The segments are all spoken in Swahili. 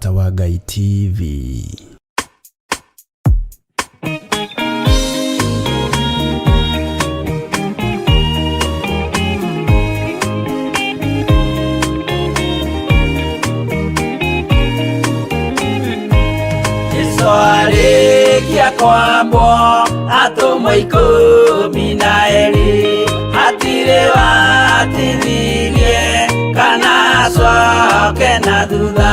Mũrata wa Ngai TV. Kia kwambo atumwa 12 hatire watithirie kana coke na thutha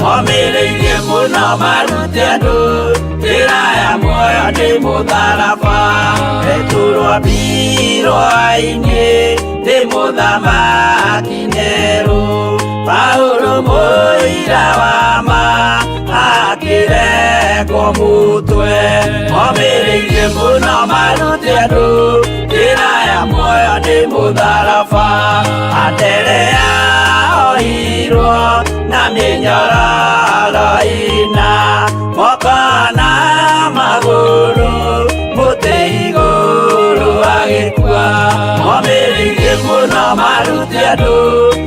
momireirie muno marute andu njira ya muoyo ndi mutharaba eturwo mbirwa-ini ndi muthamaki Neru Paulo muira wa ma akireko mutwe momireirie muno marute andu njira ya muoyo ndi mutharaba atere yaoirwo na minyororo ina moko na maguru muti iguru agikua momireirie muno marute andu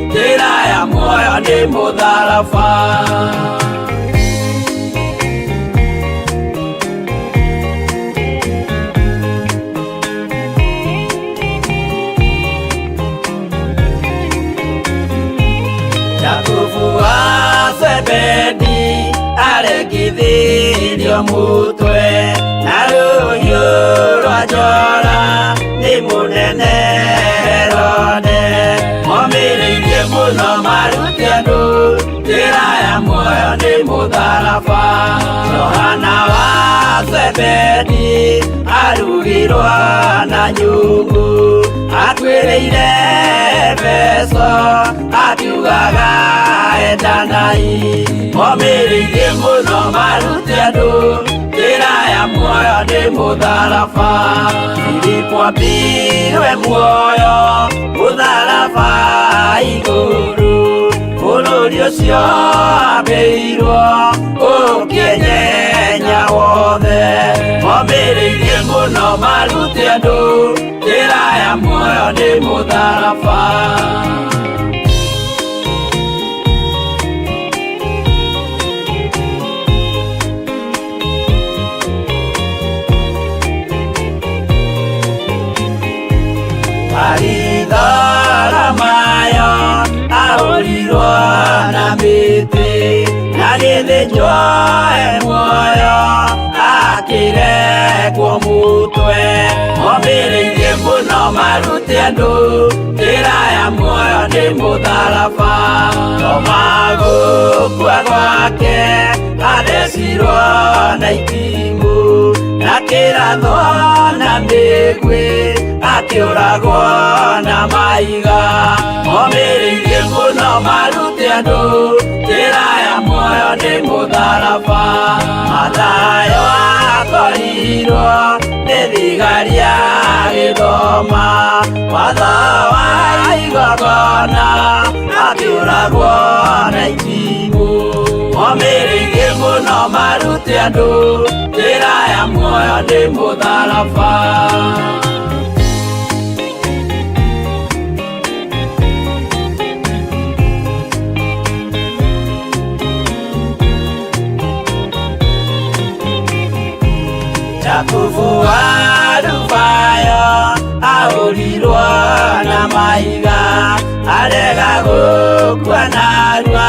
njira ya muoyo ndi mutharaba. Zebedi aregithirio mutwe na ruhiu rwa njora ni munene Herode momireirie muno marute andu njira ya muoyo ndi mutharaba. Johana wa Zebedi arugirwa na nyungu atwireire Efeso akiugaga endanai momireirie muno marute andu njira ya muoyo ndi mutharaba. Filipo ambirwe muoyo mutharaba iguru bururi ucio ambirwo ukinyenya wothe momireirie muno marute andu njira ya muoyo ndi mutharaba. Aridara mayo aurirwo na miti na githinjwo muoyo akirekwo mutwe momireirie muno marute andu njira ya muoyo ndi mutharaba. Tomagukua gwake athecirwo na itimũ na kĩratho na mĩgwĩ akiuragwo na maiga momireirie muno marute andu njira ya muoyo ndi mutharaba. Mathayo akorirwo ni thigari ya gĩthoma watho wa igongona akiuragwo na itimũ momireirie muno marute andu njira ya muoyo ndi mutharaba. Jakubu wa Rubayo aurirwo na maiga arega gukua narua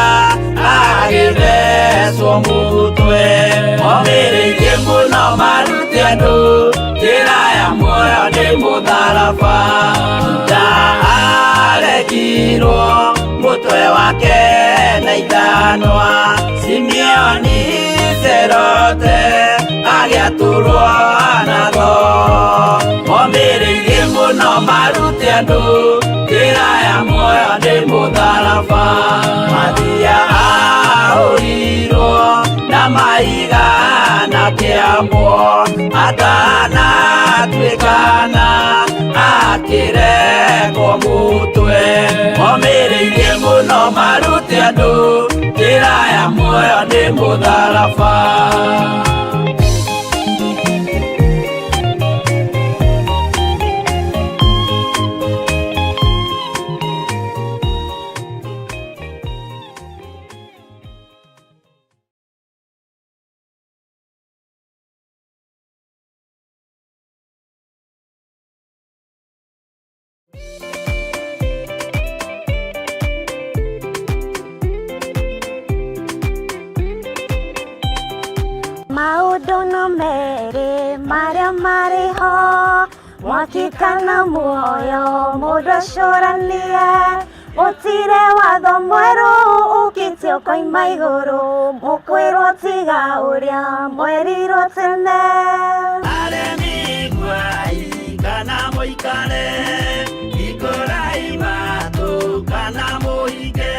agithecwo mutwe momireirie muno marute andu njira ya muoyo ndi mutharaba. Juda aregirwo mutwe wake na ithanwa Simeoni Zelote agiaturwo nago momireirie muno marute andu njira ya muoyo ndi mutharaba. Mathia aurirwo na maiga na kiambo atanatuikana akirekwo mutwe momireirie muno marute andu njira ya muoyo ndi mutharaba. Maudo no mere Maria Mariho Mwakikana muoyo Muda shorania Otire watho mweru Ukitio koi maiguru Mukwiro tiga uria Mweriro tene Aremi guai Kana moikane Ikorai matu Kana moike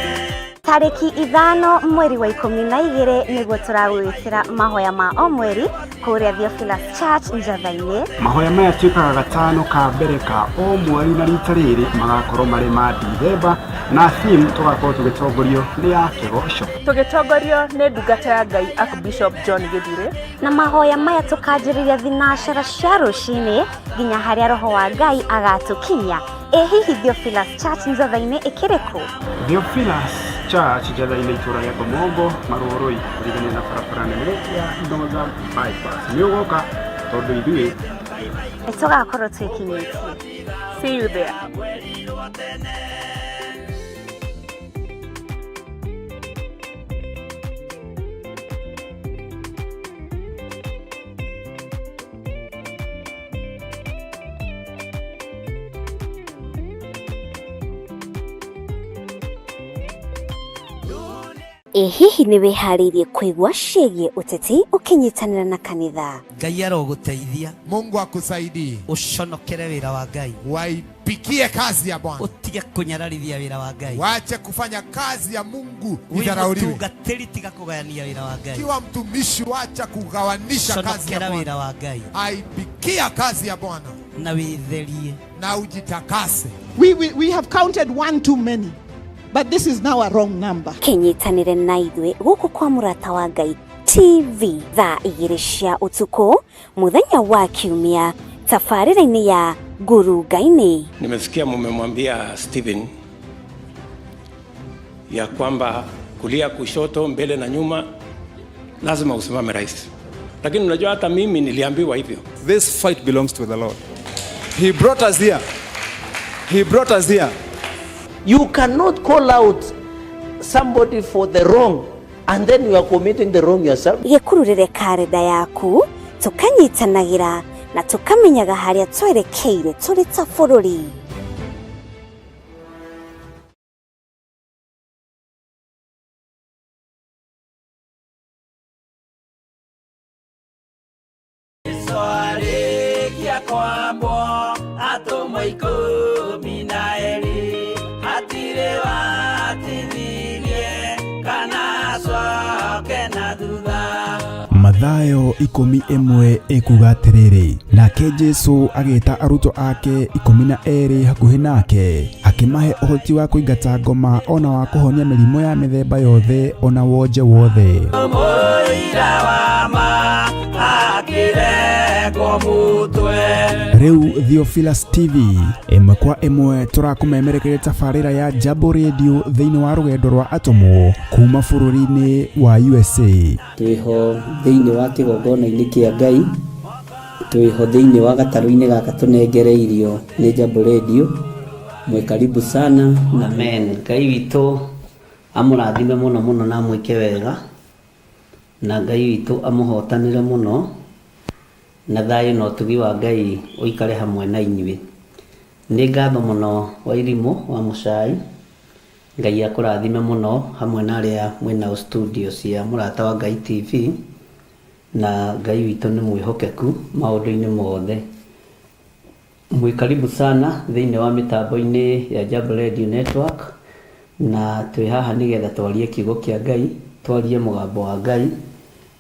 Tariki 5 mweri wa 12 niguo turagwikira mahoya ma o mweri kuria Theophilus Church Njathaini. Mahoya maya tuikaga gatano ka mbere ka o mweri na rita riri magakorwo mari ma Dithemba na theme tugakorwo tugitongorio ni ya kigoco. Tugitongorio ni ndungata ya Ngai Archbishop John Githire. Na mahoya maya tukanjiriria thinashara cia rucini nginya haria roho wa Ngai agatukinya. Hihi Theophilus Church Njathaini ikiriku? Theophilus Church Njathaini itura ya Komongo Maroroi kurigania na barabara nene ya Ndoza bypass. Ni ugoka tondu ithuĩ tugakorwo twikinyĩtie. See you there. Hihi ni wihariirie kwigua ciĩgie uteti ukinyitanira na kanitha? Ngai aroguteithia. Mungu akusaidie. Uconokere wira wa Ngai. Waipikie kazi ya Bwana. Utige kunyararithia wira wa Ngai. Waache kufanya kazi ya Mungu idharauliwe. Utungatiri tiga kugayania wira wa Ngai. Kiwa mtumishi waacha kugawanisha kazi ya Bwana. Wira wa Ngai. Aipikia kazi ya Bwana. Na witherie. Na ujitakase. We have counted one too many. But this is now a wrong number. Kinyitanire na ithuĩ guku kwa Murata wa Ngai TV thaa 2 cia utuku muthenya wa Kiumia tafarira-ini ya Nguru Ngai-ini. Nimesikia mmemwambia Stephen ya kwamba kulia kushoto mbele na nyuma lazima usimame rais. Lakini unajua hata mimi niliambiwa hivyo. This fight belongs to the Lord. He brought us here. He brought us here. You cannot call out somebody for the wrong and then you are committing the wrong yourself. Gekururire karenda yaku tukanyitanagira na tukamenyaga haria twerekeire turi ta bururi. Swali kia kwambo atomwe 12 atire watithirie kana coke na thutha. Mathayo 11 ikuga atiriri, nake Jesu agita aruto ake 12 hakuhi nake akimahe uhoti wa kuingata ngoma ona wa kuhonia mirimo ya mithemba yothe ona wonje wothe. Moira wa ma akire komutwe. Riu Theophilus TV imwe kwa imwe turakumemerekeria tafarira ya Jambo Radio thiini wa rugendo rwa atomo kuma bururi-ini wa USA. Twiho thiini wa kigongona-ini kia Ngai, twiho thiini wa gataru-ini gaka tunengereirio ni Jambo Radio. Mwe karibu sana. Amen. Ngai witu amurathime muno muno na mwike wega, na Ngai witu amuhotanire muno, na thayo no tugi wa Ngai uikare hamwe na inyuĩ. Nĩ ngatho muno wa irimo wa mucai. Ngai akurathime muno hamwe na aria mwina studio cia Murata wa Ngai TV, na Ngai witu nĩ mwĩhokeku maũndũ-inĩ mothe. Mwe karibu sana thiini wa mitambo-ini ya Jambo Radio Network, na twi haha nigetha twarie kiugo kia Ngai, twarie mugambo wa Ngai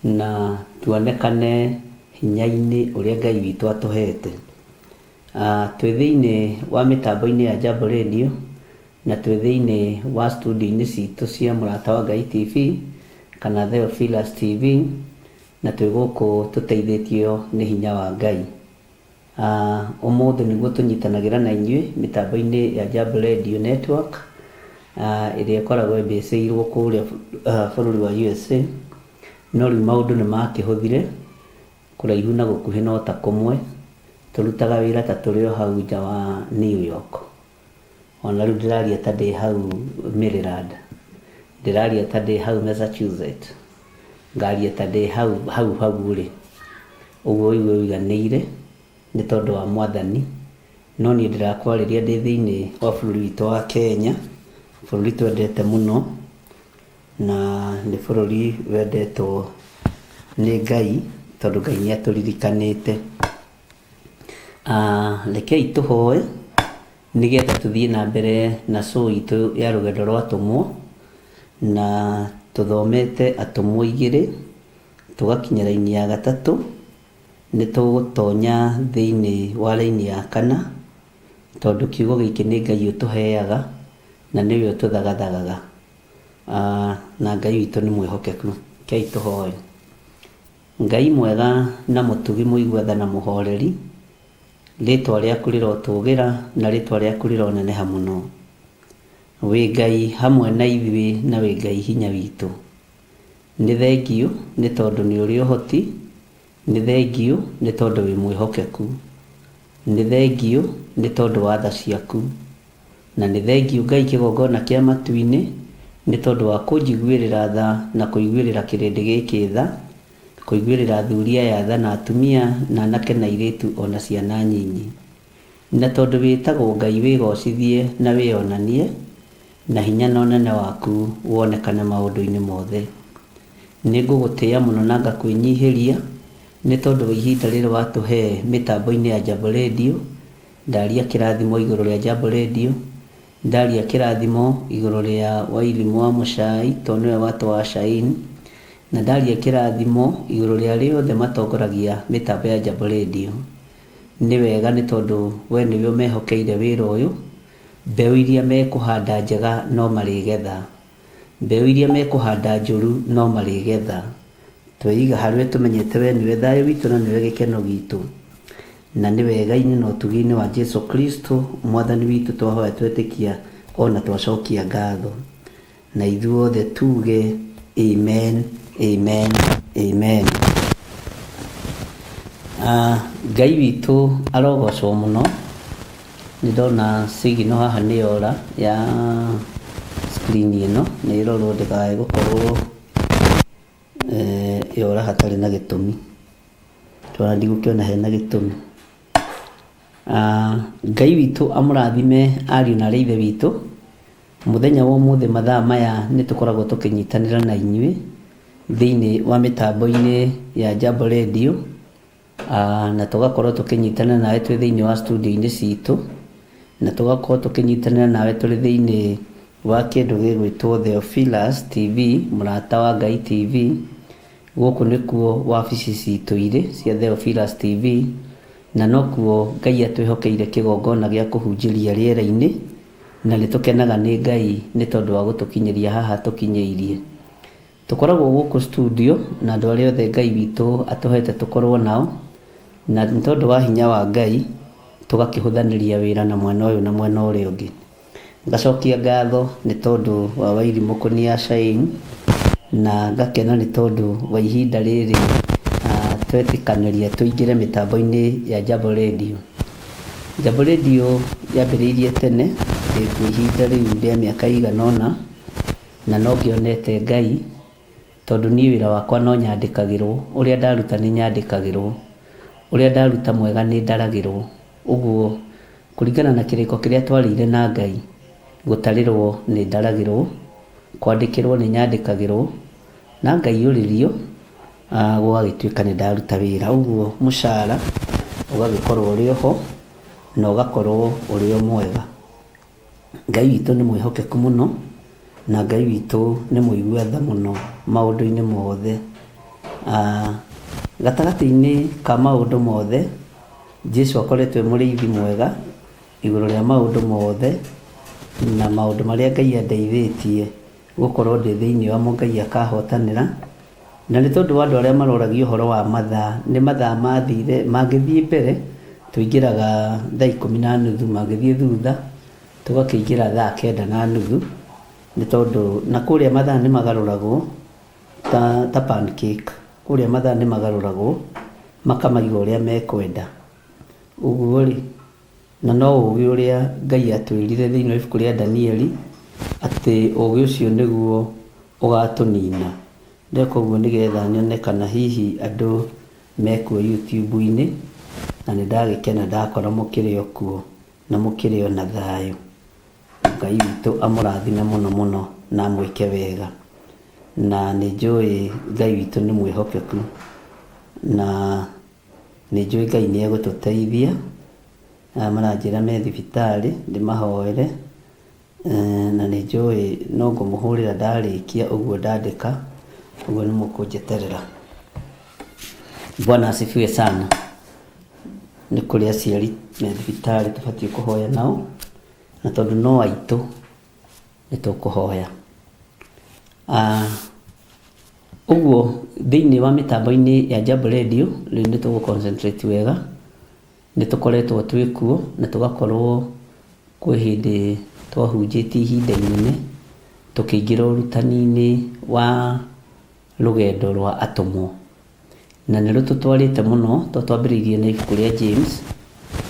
na tuonekane hinya-ini uria Ngai witu atuhete. Twi thiini wa mitambo-ini ya Jambo Radio na twi thiini wa studio-ini citu cia Murata wa Ngai TV kana Theophilus TV, na twi guku tuteithĩtio ni hinya wa Ngai. Umuthi niguo tunyitanagira na inyuĩ mitambo-ini ya Jambo Radio Network iria ikoragwo ĩmbĩcĩirwo kũrĩa bũrũri wa USA, no rĩu maũndũ nĩ makĩhũthire kũraihu na gũkuhĩ no ta kũmwe, tũrutaga wĩra ta tũrĩ o hau nja wa New York. Ona rĩu ndĩraria ta ndĩ hau Maryland, ndĩraria ta ndĩ hau Massachusetts, ngaria ta ndĩ hau rĩ, ũguo iwe ũiganĩire nĩ tondũ wa Mwathani, no niĩ ndĩrakwarĩria ndĩ thĩinĩ wa bũrũri witũ wa Kenya, bũrũri twendete mũno na nĩ bũrũri wendetwo nĩ Ngai tondũ Ngai nĩ atũririkanĩte. Rekei tũhoe nĩgetha tũthiĩ na mbere na show itũ ya rũgendo rwa atũmwo, na tũthomete atũmwo 2 tũgakinya raini ya 3, nĩ tũgũtonya thĩinĩ wa raini ya 4 tondũ kiugo gĩkĩ nĩ Ngai ũtũheaga na nĩwe ũtũthagathagaga, na Ngai witũ nĩ mwĩhokeku. Rekei tũhoe. Ngai mwega na mũtugi mũigua tha na mũhoreri, rĩtwa rĩaku rĩrotũgĩra na rĩtwa rĩaku rĩroneneha mũno. Wĩ Ngai hamwe na ithuĩ na wĩ Ngai hinya witũ. Nĩ thengio nĩ tondũ nĩ ũrĩ ũhoti, nĩ thengio nĩ tondũ wĩ mwĩhokeku, nĩ thengio nĩ tondũ wa tha ciaku, na nĩ thengio Ngai kĩgongona kĩa matu-inĩ nĩ tondũ wa kũnjiguĩrĩra tha na kũiguĩrĩra kĩrĩndĩ gĩkĩ tha, kũiguĩrĩra athuri aya tha na atumia na anake na airĩtu ona ciana nyinyi, na tondũ wĩtagwo Ngai wĩgocithie na wĩonanie na hinya na ũnene waku wonekane maũndũ-inĩ mothe. Nĩ ngũgũtĩĩa mũno na ngakwĩnyihĩria nĩ tondũ wa ihinda rĩrĩ watũhe mĩtambo-inĩ ya Jambo Radio. Ndaria kĩrathimo igũrũ rĩa Jambo Radio, ndaria kĩrathimo igũrũ rĩa Wairimu wa Mũchai tondũ nĩwe watũ wa Shaini, na ndaria kĩrathimo igũrũ rĩa arĩa othe matongoragia mĩtambo ya Jambo Radio. Nĩ wega nĩ tondũ we nĩwe ũmehokeire wĩra ũyũ. Mbeũ iria mekũhanda njega no marĩgetha, mbeũ iria mekũhanda njũru no marĩgetha. Tweiga harĩ tũmenyete we nĩwe thayũ witũ na nĩwe gĩkeno gitũ, na nĩ wega-inĩ na ũtugi-inĩ wa Jesu Kristo Mwathani witũ twahoya twetĩkia ona twacokia ngatho, na ithuothe tuge amen, amen, amen. Ngai witũ arogocwo mũno. Nĩ ndona signal haha nĩ yora ya screen ĩno nĩ ĩrorwo ndĩkae gũkorwo yora hatarĩ na gĩtũmi, twana ndigũkĩona hena gĩtũmi. Ngai witũ amũrathime ariũ na ithe witũ. Mũthenya wa ũmũthĩ mathaa maya nĩ tũkoragwo tũkĩnyitanĩra na inyuĩ thĩinĩ wa mĩtambo-inĩ ya Jambo Radio, na tũgakorwo tũkĩnyitanĩra nawe twĩ thĩinĩ wa studio-inĩ citũ, na tũgakorwo tũkĩnyitanĩra nawe tũrĩ thĩinĩ wa kĩndũ gĩgwĩtwo Theophilus TV, mũrata wa Ngai TV. Gũkũ nĩkuo wabici citũ irĩ cia Theophilus TV, na nokuo Ngai atwĩhokeire kĩgongona gĩa kũhunjĩria rĩera-inĩ, na nĩ tũkenaga nĩ Ngai nĩ tondũ wa gũtũkinyĩria haha tũkinyĩirie. Tũkoragwo gũkũ studio na andũ arĩa othe Ngai witũ atũhete tũkorwo nao, na nĩ tondũ wa hinya wa Ngai tũgakĩhũthanĩria wĩra na mwena ũyũ na mwena ũrĩa ũngĩ. Ngacokia ngatho nĩ tondũ wa Wairimu kũnia Shaini, na ngakena nĩ tondũ wa ihinda rĩrĩ twetĩkanĩria tũingĩre mĩtambo-inĩ ya Jambo Radio. Jambo Radio yambĩrĩirie tene ihinda rĩu rĩa mĩaka igana ũna, na no ngĩonete Ngai tondũ niĩ wĩra wakwa no nyandĩkagĩrwo, ũrĩa ndaruta nĩ nyandĩkagĩrwo, ũrĩa ndaruta mwega nĩ ndaragĩrwo. Ũguo kũringana na kĩrĩko kĩrĩa twarĩire na Ngai, gũtarĩrwo nĩ ndaragĩrwo, kwandĩkĩrwo nĩ nyandĩkagĩrwo, na Ngai ũrĩrio gũgagĩtuĩka nĩ ndaruta wĩra. Ũguo mũcara ũgagĩkorwo ũrĩ ho na ũgakorwo ũrĩ o mwega. Ngai witũ nĩ mwĩhokeku mũno, na Ngai witũ nĩ mũigua tha mũno maũndũ-inĩ mothe. Gatagatĩ-inĩ ka maũndũ mothe, Jesu akoretwo e mũrĩithi mwega igũrũ rĩa maũndũ mothe, na maũndũ marĩa Ngai andeithĩtie gũkorwo ndĩ thĩinĩ wamo Ngai akahotanĩra. Na nĩ tondũ wa andũ arĩa maroragia ũhoro wa mathaa, nĩ mathaa mathire, mangĩthiĩ mbere tũingĩraga thaa 10:30, mangĩthiĩ thutha tũgakĩingĩra thaa 9:30, nĩ tondũ na kũrĩa mathaa nĩ magarũragwo ta pancake, kũrĩa mathaa nĩ magarũragwo makamaiga ũrĩa mekwenda. Ũguo rĩ, na no ũgĩ ũrĩa Ngai atwĩrire thĩinĩ wa ibuku rĩa Danieli atĩ ũgĩ ũcio nĩguo ũgatũnina, ndeka ũguo nĩgetha nyone kana hihi andũ mekuo YouTube-inĩ, na nĩ ndagĩkena ndakora mũkĩrĩ o kuo na mũkĩrĩ o na thayũ. Ngai witũ amũrathime mũno mũno na mwĩke wega, na nĩ njũĩ Ngai witũ nĩ mwĩhokeku, na nĩ njũĩ Ngai nĩ egũtũteithia. Maranjĩra me thibitarĩ ndĩmahoere, na nĩ njũĩ no ngũmũhũrĩra ndarĩkia ũguo ndandĩka, ũguo nĩ mũkũnjeterera. Bwana asifiwe sana. Nĩ kũrĩ aciari me thibitarĩ tũbatiĩ kũhoya nao, na tondũ no aitũ nĩ tũkũhoya. Ũguo thĩinĩ wa mĩtambo-inĩ ya Jambo Radio rĩu nĩ tũgũ-concentrate wega, nĩ tũkoretwo twĩ kuo na tũgakorwo kwĩ hĩndĩ twahunjĩtie ihinda inene tũkĩingĩra ũrutani-inĩ wa rũgendo rwa atũmwo, na nĩ rũtũtwarĩte mũno. Twambĩrĩirie na ibuku rĩa James,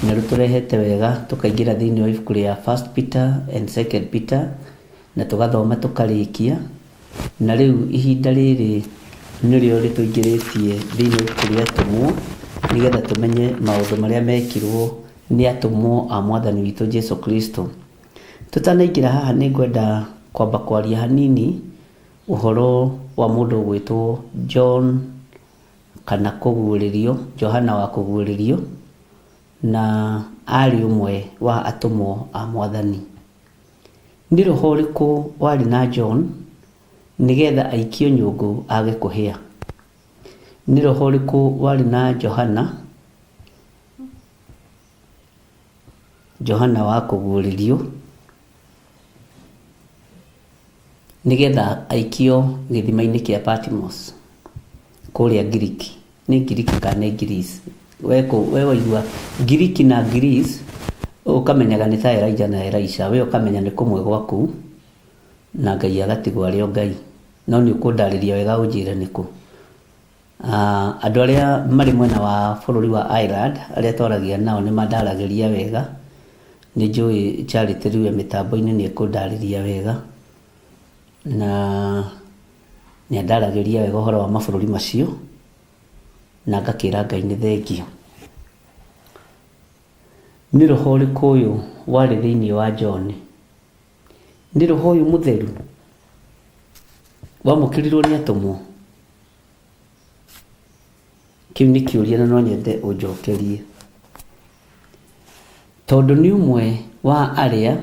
na rũtũrehete wega tũkaingĩra thĩinĩ wa ibuku rĩa 1 Peter and 2 Peter, na tũgathoma tũkarĩkia, na rĩu ihinda rĩrĩ nĩrĩo rĩtũingĩrĩtie thĩinĩ wa ibuku rĩa atũmwo, nĩgetha tũmenye maũndũ marĩa mekirwo nĩ atũmwo a Mwathani witũ Jesu Kristo. Tũtanaingĩra haha nĩ ngwenda kwamba kwaria hanini ũhoro wa mũndũ ũgwĩtwo John kana kũguũrĩrio, Johana wa kũguũrĩrio, na arĩ ũmwe wa atũmwo a Mwathani. Nĩ roho ũrĩkũ warĩ na John nĩgetha aikio nyũngũ age kũhĩa? Nĩ roho ũrĩkũ warĩ na Johana wa kũguũrĩrio nĩgetha aikio gĩthima-inĩ kĩa Patmos kũrĩa Greek? Nĩ Greek kana nĩ Greece? We waigua Greek na Greece ũkamenyaga nĩ ta Elijah na Elisha, we ũkamenya nĩ kũmwe gwaku, na Ngai agatigwo arĩ o Ngai. No nĩ ũkũndarĩria wega ũnjĩre nĩkũ. Andũ arĩa marĩ mwena wa bũrũri wa Ireland arĩa twaragia nao nĩ mandaragĩria wega. Nĩ njũĩ Charity rĩu mĩtambo-inĩ nĩ ĩkũndarĩria wega, na nĩ andaragĩria wega ũhoro wa mabũrũri macio, na ngakĩra Ngai nĩ thengio. Nĩ roho ũrĩkũ ũyũ warĩ thĩinĩ wa John? Nĩ roho ũyũ mũtheru wamũkĩrirwo nĩ atũmwo? Kĩu nĩ kĩũria na no nyende ũnjokerie, tondũ nĩ ũmwe wa arĩa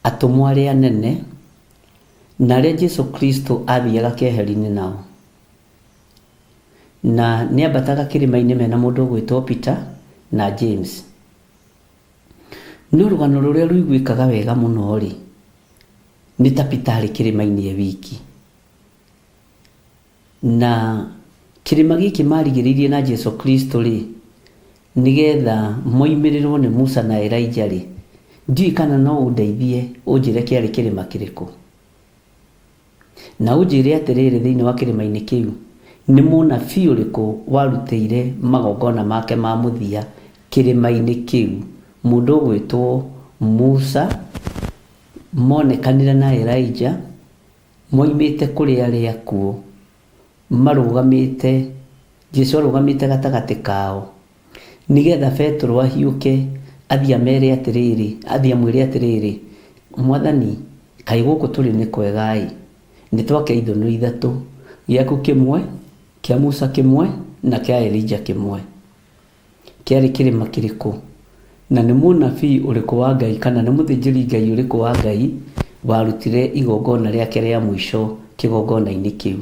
atũmwo arĩa anene na arĩa Jesu Kristo athiaga keheri-inĩ nao, na nĩ ambataga kĩrĩma-inĩ mena mũndũ ũgwĩtwo Peter na James. Nĩ rũgano rũrĩa rũiguĩkaga wega mũno rĩ, nĩ ta Peter arĩ kĩrĩma-inĩ e wiki, na kĩrĩma gĩkĩ marigĩrĩirie na Jesu Kristo rĩ, nĩgetha moimĩrĩrwo nĩ Musa na Elijah rĩ, ndiũĩ kana no ũndeithie ũnjĩre kĩarĩ kĩrĩma kĩrĩkũ, na ũnjĩre atĩrĩrĩ, thĩinĩ wa kĩrĩma-inĩ kĩu nĩ mũnabii ũrĩkũ warutĩire magongona make ma mũthia kĩrĩma-inĩ kĩu? Mũndũ ũgwĩtwo Musa monekanire na Elijah moimĩte kũrĩ arĩa akuũ, marũgamĩte, Jesu arũgamĩte gatagatĩ kao, nĩgetha Petro ahiũke athiĩ amere atĩrĩrĩ, athiĩ amwĩre atĩrĩrĩ, Mwathani, kaĩ gũkũ tũrĩ nĩ kwega-ĩ, nĩ twake ithũnũ ithatũ, gĩaku kĩmwe, kĩa Musa kĩmwe na kĩa Elijah kĩmwe. Kĩarĩ kĩrĩma kĩrĩkũ? Na nĩ mũnabii ũrĩkũ wa Ngai kana nĩ mũthĩnjĩri Ngai ũrĩkũ wa Ngai warutire igongona rĩake rĩa mũico kĩgongona-inĩ kĩu?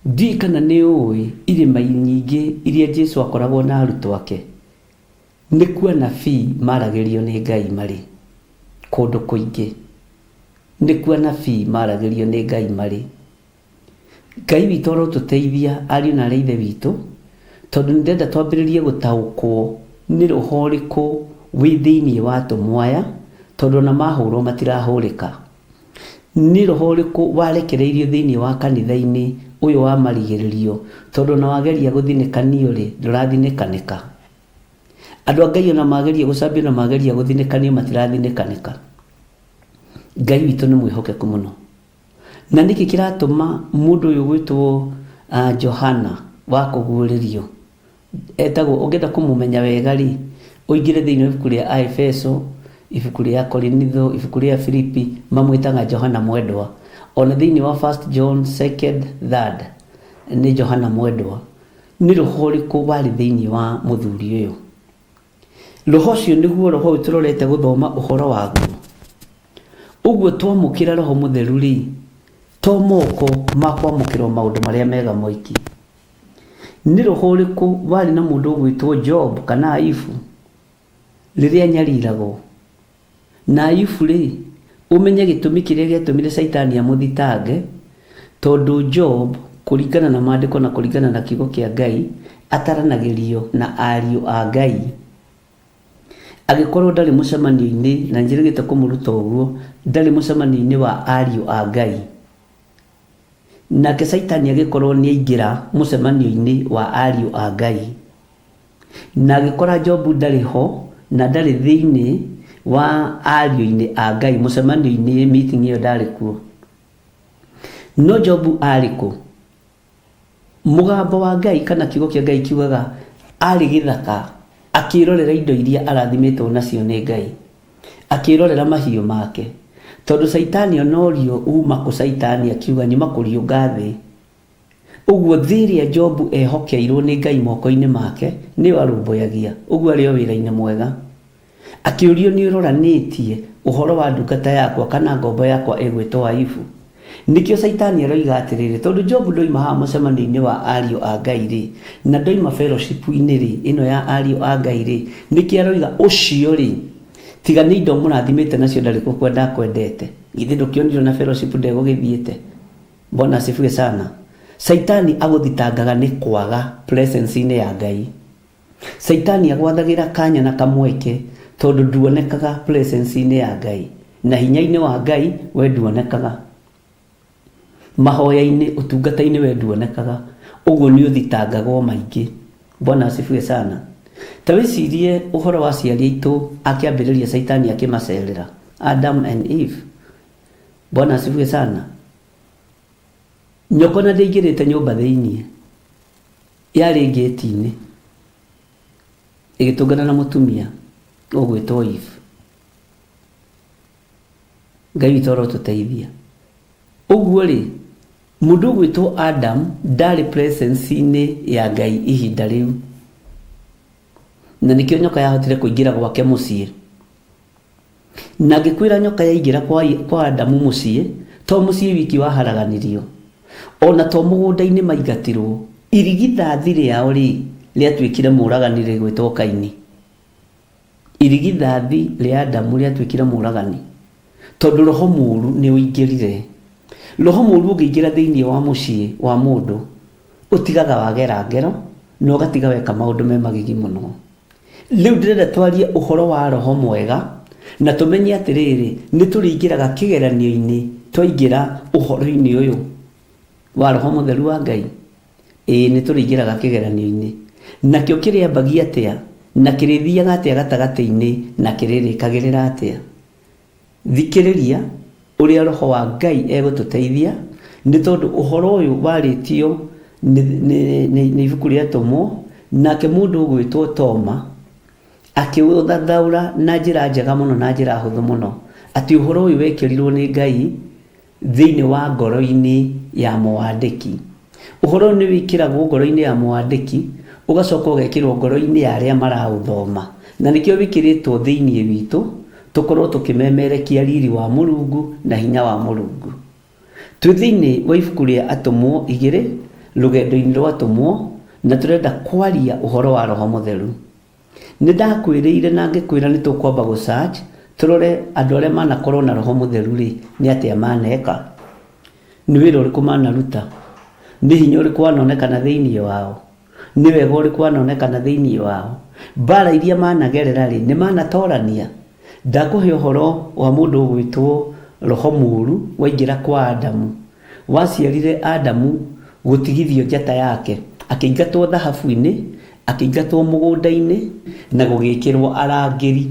Ndiũĩ kana nĩ ũĩ irĩma nyingĩ iria Jesu akoragwo na arutwo ake nĩkuo anabii maragĩrio nĩ Ngai marĩ. Kũndũ kũingĩ nĩkuo anabii maragĩrio nĩ Ngai marĩ. Ngai witũ arotũteithia ariũ na arĩa ithe witũ, tondũ nĩndenda twambĩrĩrie gũtaũkwo nĩ roho ũrĩkũ wĩ thĩinĩ wa atũmwo aya, tondũ ona mahũrwo matirahũrĩka. Nĩ roho ũrĩkũ warekereirio thĩinĩ wa kanitha-inĩ ũyũ wa marigĩrĩrio, tondũ ona wageria gũthinĩkanio rĩ, ndũrathinĩkanĩka. Andũ a Ngai ona mageria gũcambio na mageria gũthinĩkanio matirathinĩkanĩka. Ngai witũ nĩ mwĩhokeku mũno, na niki kiratuma mundu uyu gwitwo Johana wa kuguurerio etagwo ungenda kumumenya wega ri uingire thiini wa ibuku ria Efeso, ibuku ria Korinitho, ibuku ria Filipi, mamwitaga Johana mwendwa. Ona thiini wa 1 John 2nd 3rd ni Johana mwendwa. Ni roho riku wari thiini wa muthuri uyu. Roho ucio niguo roho turorete guthoma uhoro waguo. Uguo twamukira roho mutheru ri to moko makwamukirwo maundu maria mega moiki. Ni roho riku wari na mundu gwitwo Job kana Ayubu riria nyariragwo. Na Ayubu ri umenye gitumi kiria giatumire Saitani amuthitange tondu Job kuringana na maandiko na kuringana na kiugo kia Ngai ataranagirio na ariu a Ngai. Agikorwo ndari mucemanio-ini na njirigite kumuruta uguo ndari mucemanio-ini wa ariu a Ngai. Nake Saitani agikorwo ni aingira mucemanio-ini wa ariu a Ngai. Na agikora Job ndari ho na ndari thiini wa ariu-ini a Ngai mucemanio-ini meeting iyo ndari kuo. No Job ariku mugambo wa Ngai kana kiugo kia Ngai kiugaga ari githaka akirorera indo iria arathimitwo nacio ni Ngai, akirorera mahiũ make tondu Saitani onorio uma ku Saitani akiuga nyuma kuriunga thi. Uguo thiria Job ehokeirwo ni Ngai moko-ini make ni warumbuyagia. Uguo ari o wira-ini mwega akiurio ni uroranitie uhoro wa ndungata yakwa kana ngombo yakwa egwitwo Ayubu. Nikio Saitani aroiga atiriri tondu Job ndoima ha mucemanio-ini wa ariu a Ngai ri na ndoima fellowship-ini ri ino ya ariu a Ngai ri nikio aroiga ucio ri tiga ni indo murathimite nacio ndari kwenda kwendete githi ndukioniro na fellowship ndegugithiete. Bona asifiwe sana. Saitani aguthitangaga ni kwaga presence-ini ya Ngai. Saitani agwathagira kanya na kamweke tondu nduonekaga presence-ini ya Ngai na hinya-ini wa Ngai we nduonekaga. Mahoya-ini utungata-ini we nduonekaga. Uguo ni uthitangagwo maingi. Bona asifiwe sana. Tawicirie uhoro wa ciari aitu akiambiriria Saitani akimacerera Adam and Eve. Bona asifiwe sana. Nyoko na ndeigirite nyumba thiini yari gate-ini igitungana na mutumia ugwitwo Eve. Ngai toro tuteithia. Uguo ri mundu gwitwo Adam ndari presence-ini ya Ngai ihinda riu na nikio nyoka yahotire kuingira gwake mucii. Na gikwira nyoka yaingira kwa Adamu mucii to mucii wiki waharaganirio ona to mugunda-ini maigatirwo irigithathi riao ri riatwikire muraganire gwitwo Kaini. Irigithathi ria Adamu riatwikire muragani tondu roho muru ni uingirire. Roho muru ungiingira thiini wa mucii wa mundu utigaga wagera ngero no gatiga weka maundu me magigi muno. Riu ndirenda twarie uhoro wa roho mwega na tumenye atiriri ni turingiraga kigeranio-ini twaingira uhoro-ini uyu wa roho mutheru wa Ngai. Ni turingiraga kigeranio-ini nakio kiriambagia atia na kirithiaga atia gatagati-ini na kiririkagirira atia. Thikiriria uria roho wa Ngai egututeithia ni tondu uhoro uyu waritio ni ibuku ria Tomo nake mundu gwitwo Toma akiuthathaura na njira njega muno na njira huthu muno ati uhoro uyu wekirirwo ni Ngai thiini wa ngoro-ini ya muandiki. Uhoro ni wikiragwo ngoro-ini ya muandiki ugacoka ugekirwo ngoro-ini ya aria marauthoma na nikio wikiritwo thiini witu tukorwo tukimemerekia riri wa Mulungu na hinya wa Mulungu. Tu thiini wa ibuku ria Atumwo 2 rugendo-ini rwa Atumwo na turenda kwaria uhoro wa roho mutheru. Nindakwiriire na ngikwira ni tukwamba go search turore andu aria manakorwo na roho mutheru ri ni atia maneka, ni wira uriku manaruta, ni hinya uriku wanonekana thiini wao, ni wega uriku wanonekana thiini wao, mbara iria managerera ri ni manatorania. Ndakuhe uhoro wa mundu gwitwo roho muru waingira kwa Adamu. Waciarire Adamu gutigithio njata yake akiingatwo thahabu-ini akiingatwo mugunda-ini na gugikirwo arangiri.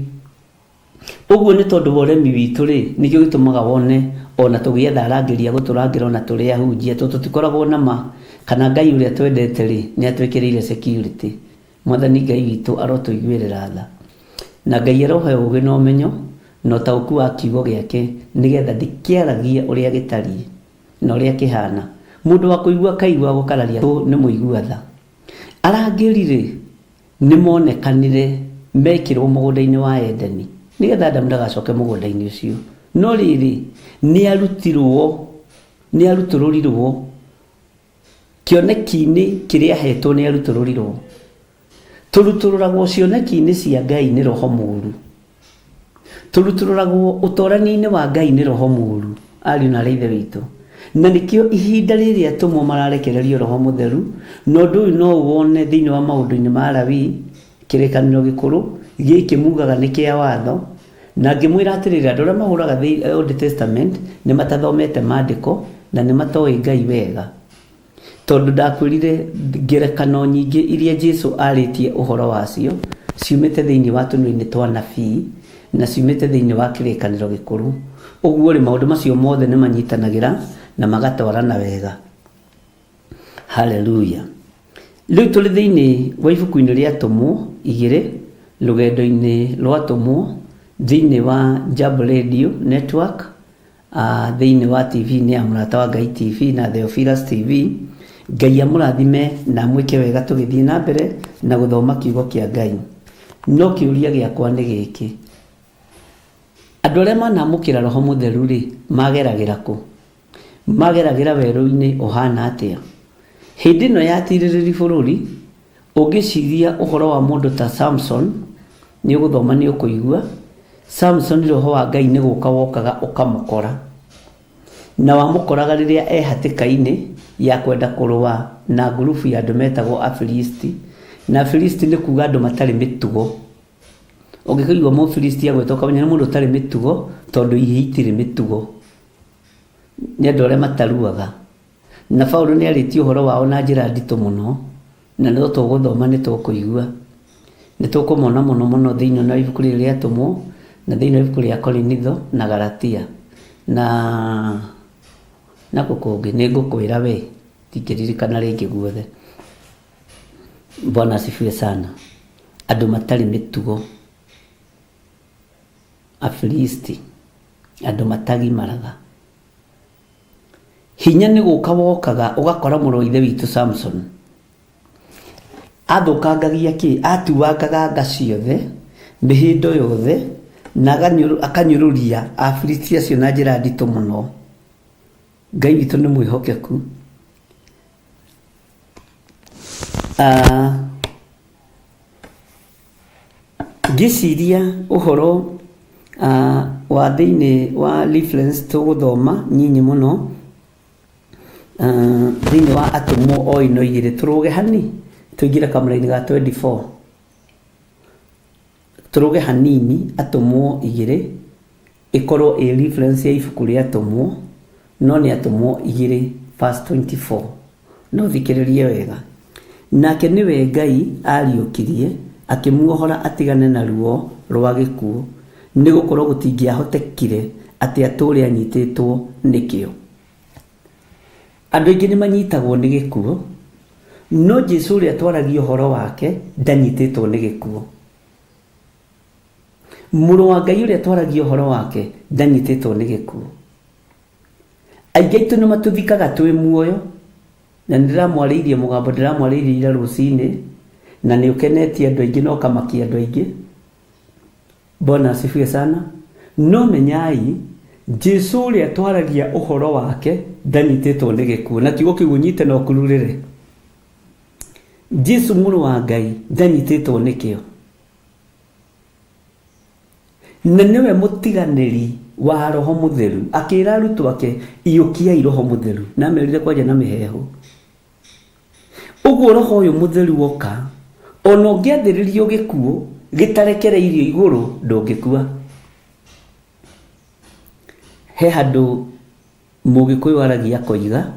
Uguo ni tondu wa uremi witu ri nikio gitumaga wone ona tũgĩetha arangĩria gũtũrangĩra ona tũrĩ ahunjia tũtikoragwo na ma kana Ngai ũrĩa twendete rĩ nĩ atwĩkĩrĩire security. Mwathani Ngai witũ arotũiguĩrĩra tha na Ngai arohe ũũgĩ na ũmenyo na ũtaũku wa kiugo gĩake nĩgetha ndikĩaragie ũrĩa gĩtariĩ na ũrĩa kĩhana. Mũndũ wa kũigua kaigua gũkararia nĩ mũigua tha. Arangĩri rĩ nĩ monekanire mekĩrwo mũgũnda-inĩ wa Edeni nĩgetha Adamu ndagacoke mũgũnda-inĩ ũcio, no rĩrĩ nĩ arutũrũrirwo kĩoneki-inĩ kĩrĩa ahetwo nĩ arutũrũrirwo. Tũrutũrũragwo cioneki-inĩ cia Ngai nĩ roho mũũru, tũrutũrũragwo ũtorani-inĩ wa Ngai nĩ roho mũũru. Ariũ na aithe witũ, na nĩkĩo ihinda rĩrĩa atũmwo mararekererio roho mũtheru, na ũndũ ũyũ no wone thĩinĩ wa maũndũ-inĩ ma Lawi kĩrĩkanĩro gĩkũrũ gĩkĩ mugaga nĩ kĩa watho. Na ngĩmwĩra atĩrĩrĩ, andũ arĩa mahũraga Old Testament nĩ matathomete maandĩko na nĩ matoĩ Ngai wega, tondũ ndakwĩrire ngerekano nyingĩ iria Jesũ arĩtie ũhoro wacio ciumĩte thĩinĩ wa tũnua-inĩ twa nabii na ciumĩte thĩinĩ wa kĩrĩkanĩro gĩkũrũ. Ũguo rĩ maũndũ macio mothe nĩ manyitanagĩra na magatwarana wega. Haleluya. Rĩu tũrĩ thĩinĩ wa ibuku-inĩ rĩa Atũmwo 2 rũgendo-inĩ rwa Atũmwo thĩinĩ wa Jambo Radio Network, thĩinĩ wa TV-inĩ ya Mũrata wa Ngai TV na Theophilus TV. Ngai amũrathime na mwĩke wega tũgĩthiĩ na mbere na gũthoma kiugo kĩa Ngai. No kĩũria gĩakwa nĩ gĩkĩ: andũ arĩa manamũkĩra roho mũtheru rĩ mageragĩra kũ? Mageragĩra werũ-inĩ ũhana atĩa? Hĩndĩ ĩno ya tirĩrĩri bũrũri ũngĩciria ũhoro wa mũndũ ta Samson nĩ ũgũthoma nĩ ũkũigua. Samson roho wa Ngai nĩ gũka wokaga ũkamũkora, na wamũkoraga rĩrĩa hatĩka-inĩ ya kwenda kũrũa na ngurubu ya andũ metagwo Afilisti. Na Afilisti nĩ kuga andũ matarĩ mĩtugo. Ũngĩkĩigua Mũfilisti agwĩtwo ũkamenya nĩ mũndũ ũtarĩ mĩtugo, tondũ ihĩ itirĩ mĩtugo, nĩ andũ arĩa mataruaga. Na Paulo nĩ arĩtie ũhoro wao na njĩra nditũ mũno, na nĩ tũgũthoma nĩ tũkũigua, nĩ tũkũmona mũno thĩinĩ wa ibuku rĩrĩ rĩa Atũmwo na thĩinĩ wa ibuku rĩa Korinitho na Galatia na gũkũngĩ. Nĩ ngũkwĩra we tikĩririkana rĩngĩ guothe. Bwana asifiwe sana. Andũ matarĩ mĩtugo, Afilisti, andũ matagimaraga. Hinya nĩ gũka wokaga ũgakora mũrũ wa ithe witũ Samson athũkangagia kĩ? Atuangaga nga ciothe mĩhĩndo yothe na akanyũrũria Afilisti acio na njĩra nditũ mũno. Ngai witũ nĩ mwĩhokeku. Ngĩciria ũhoro wa thĩinĩ wa reference tũgũthoma nyinyi mũno thĩinĩ wa Atũmwo o ino 2 tũrũge hani tũingĩre kamũra-inĩ ga 24 tũrũge hanini. Atũmwo 2 ĩkorwo ĩ reference ya ibuku rĩa Atũmwo, no nĩ Atũmwo 2 verse 24. No thikĩrĩrie wega. Nake nĩwe Ngai ariũkirie akĩmuohora atigane na ruo rwa gĩkuũ, nĩ gũkorwo gũtingĩahotekire atĩ atũũre anyitĩtwo nĩkĩo. Andũ aingĩ nĩ manyitagwo nĩ gĩkuũ, no Jesũ ũrĩa twaragia ũhoro wake ndanyitĩtwo nĩ gĩkuũ. Mũrũ wa Ngai ũrĩa twaragia ũhoro wake ndanyitĩtwo nĩ gĩkuũ. Aingĩ aitũ nĩ matũthikaga twĩ muoyo, na ndĩramwarĩirie mũgambo, ndĩramwarĩirie ira rũcinĩ, na nĩ ũkenetie andũ aingĩ na ũkamakia andũ aingĩ. Bwana asifiwe sana. No menyai Jesũ ũrĩa twaragia ũhoro wake ndanyitĩtwo nĩ gĩkuũ. Na kiugo kĩu ũnyite na ũkururĩre. Jesũ mũrũ wa Ngai ndanyitĩtwo nĩkĩo, na nĩwe mũtiganĩri wa roho mũtheru. Akĩra arutwo ake iyũkiai roho mũtheru, na merire kwanja na mĩhehu. Ũguo roho ũyũ mũtheru woka, ona ũngĩathĩrĩrio gĩkuũ gĩtarekereirio igũrũ ndũngĩkua. He handũ Mũgĩkũyũ aragia koiga,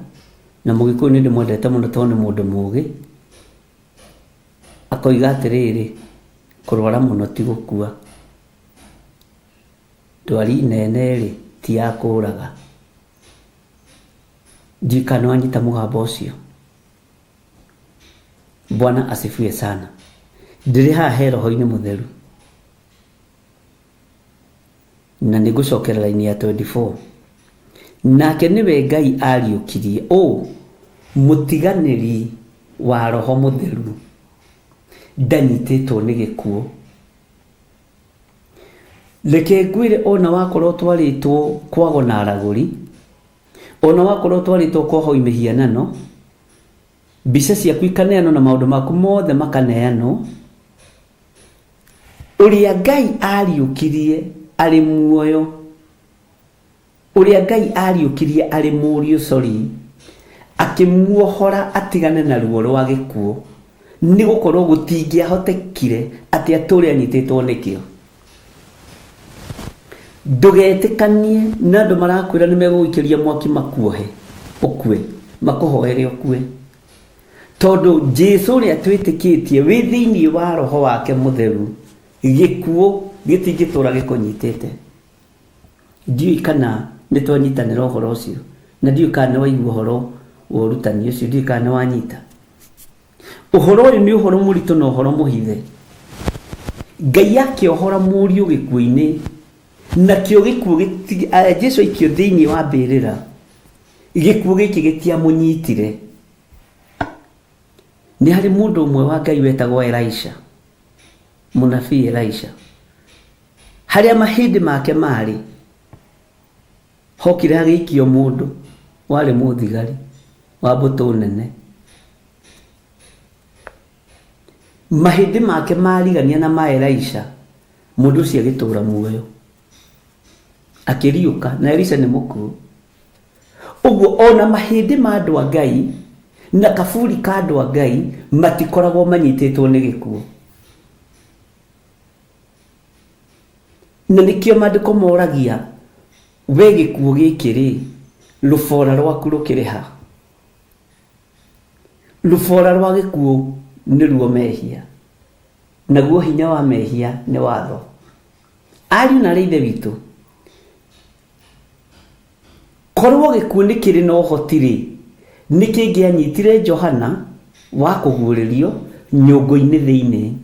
na Mũgĩkũyũ nĩ ndĩmwendete mũno tondũ nĩ mũndũ mũũgĩ. Akoiga atĩrĩrĩ, kũrwara mũno ti gũkua, ndwari nene rĩ ti ya kũũraga. Jikano anyita mugambo ucio. Bwana asifiwe sana. Ndiri haha roho-ini mutheru. Na nigucokera line ya 24. Nake niwe Ngai ariukirie mutiganiri wa roho mutheru ndanyititwo ni gikuo. Reke ngwire ona wakorwo twaritwo kwago na araguri, ona wakorwo twaritwo kwaho imihianano, mbica ciaku ikaneanwo na maundu maku mothe makaneanwo, uria Ngai ariukirie ari muoyo, uria Ngai ariukirie ari murio akimuohora atigane na ruo rwa gikuo, ni gukorwo gutingiahotekire ati aturi anyititwo nikio. Ndugetikanie na andu marakwira ni meguikiria mwaki makuohe ukue, makuhoere ukue, tondu Jesu uri atwitikitie wi thiini wa roho wake mutheru gikuo gitingitura gikunyitite. Ndiu kana ni twanyitanira uhoro ucio, na ndiu kana waigua uhoro wa urutani ucio, ndiu kana wanyita. Uhoro uyu ni uhoro muritu na uhoro muhithe. Ngai akiohora murio gikuo-ini, na kio gikuo Jesu ikio thiini wa mbirira, gikuo giki gitiamunyitire. Ni hari mundu umwe wa Ngai wetagwo Elisha, munabii Elisha, haria mahindi make mari hokire hagikio mundu wari muthigari wa mbutu nene. Mahindi make marigania na ma Elisha, mundu ucio agitura muoyo akiriuka, na Elisha ni mukuru. Uguo ona mahindi ma andu a Ngai na kaburi ka andu a Ngai matikoragwo manyititwo ni gikuo. Na nikio maandiko moragia, we gikuo giki ri rubora rwaku rukiri ha? Rubora rwa gikuo ni ruo mehia, naguo hinya wa mehia ni watho. Ariu na ithe witu, korwo gikuo ni kiri na uhoti ri, nikingianyitire Johana wa kuguririo nyungu-ini thiini.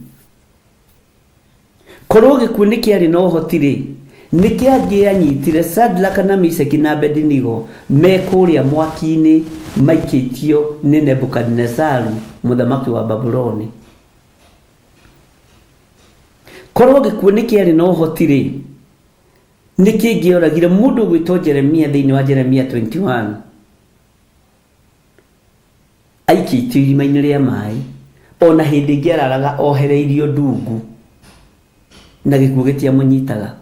Korwo gikuo ni kiari na uhoti ri, nikiangianyitire Shadraka na Meshaki na Abednego me kuria mwaki-ini maikitio ni Nebukadnezaru muthamaki wa Babuloni. Korwo gikuo ni kiari na uhoti ri, nikingioragire mundu gwitwo Jeremia thiini wa Jeremia 21 aikitio irima-ini ria mai, ona hindi ngiararaga ohereirio ndungu na gikuo gitiamunyitaga.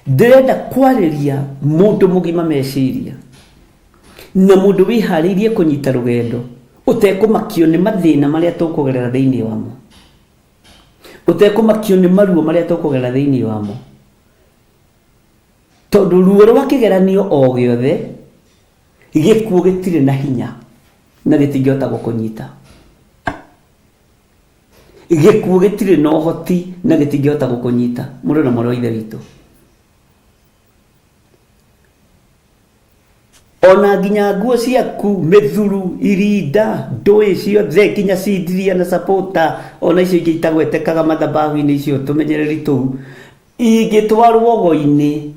Ndirenda kwariria mundu mugima meciria, na mundu wihariirie kunyita rugendo, utekumakio ni mathina maria tukugerera thiini wamo, utekumakio ni maruo maria tukugerera thiini wamo, tondu ruo rwa kigeranio o giothe gikuo gitire na hinya na gitingihota gukunyita. Gikuo gitire na uhoti na gitingihota gukunyita. Mundu na moro ithe witu, ona nginya nguo ciaku mithuru irinda ndui ciothe nginya cindiria na sapota, ona icio ingĩ itagwetekaga mathabahu-inĩ icio tumenyereri tuu ingĩtwarwo ogo-inĩ.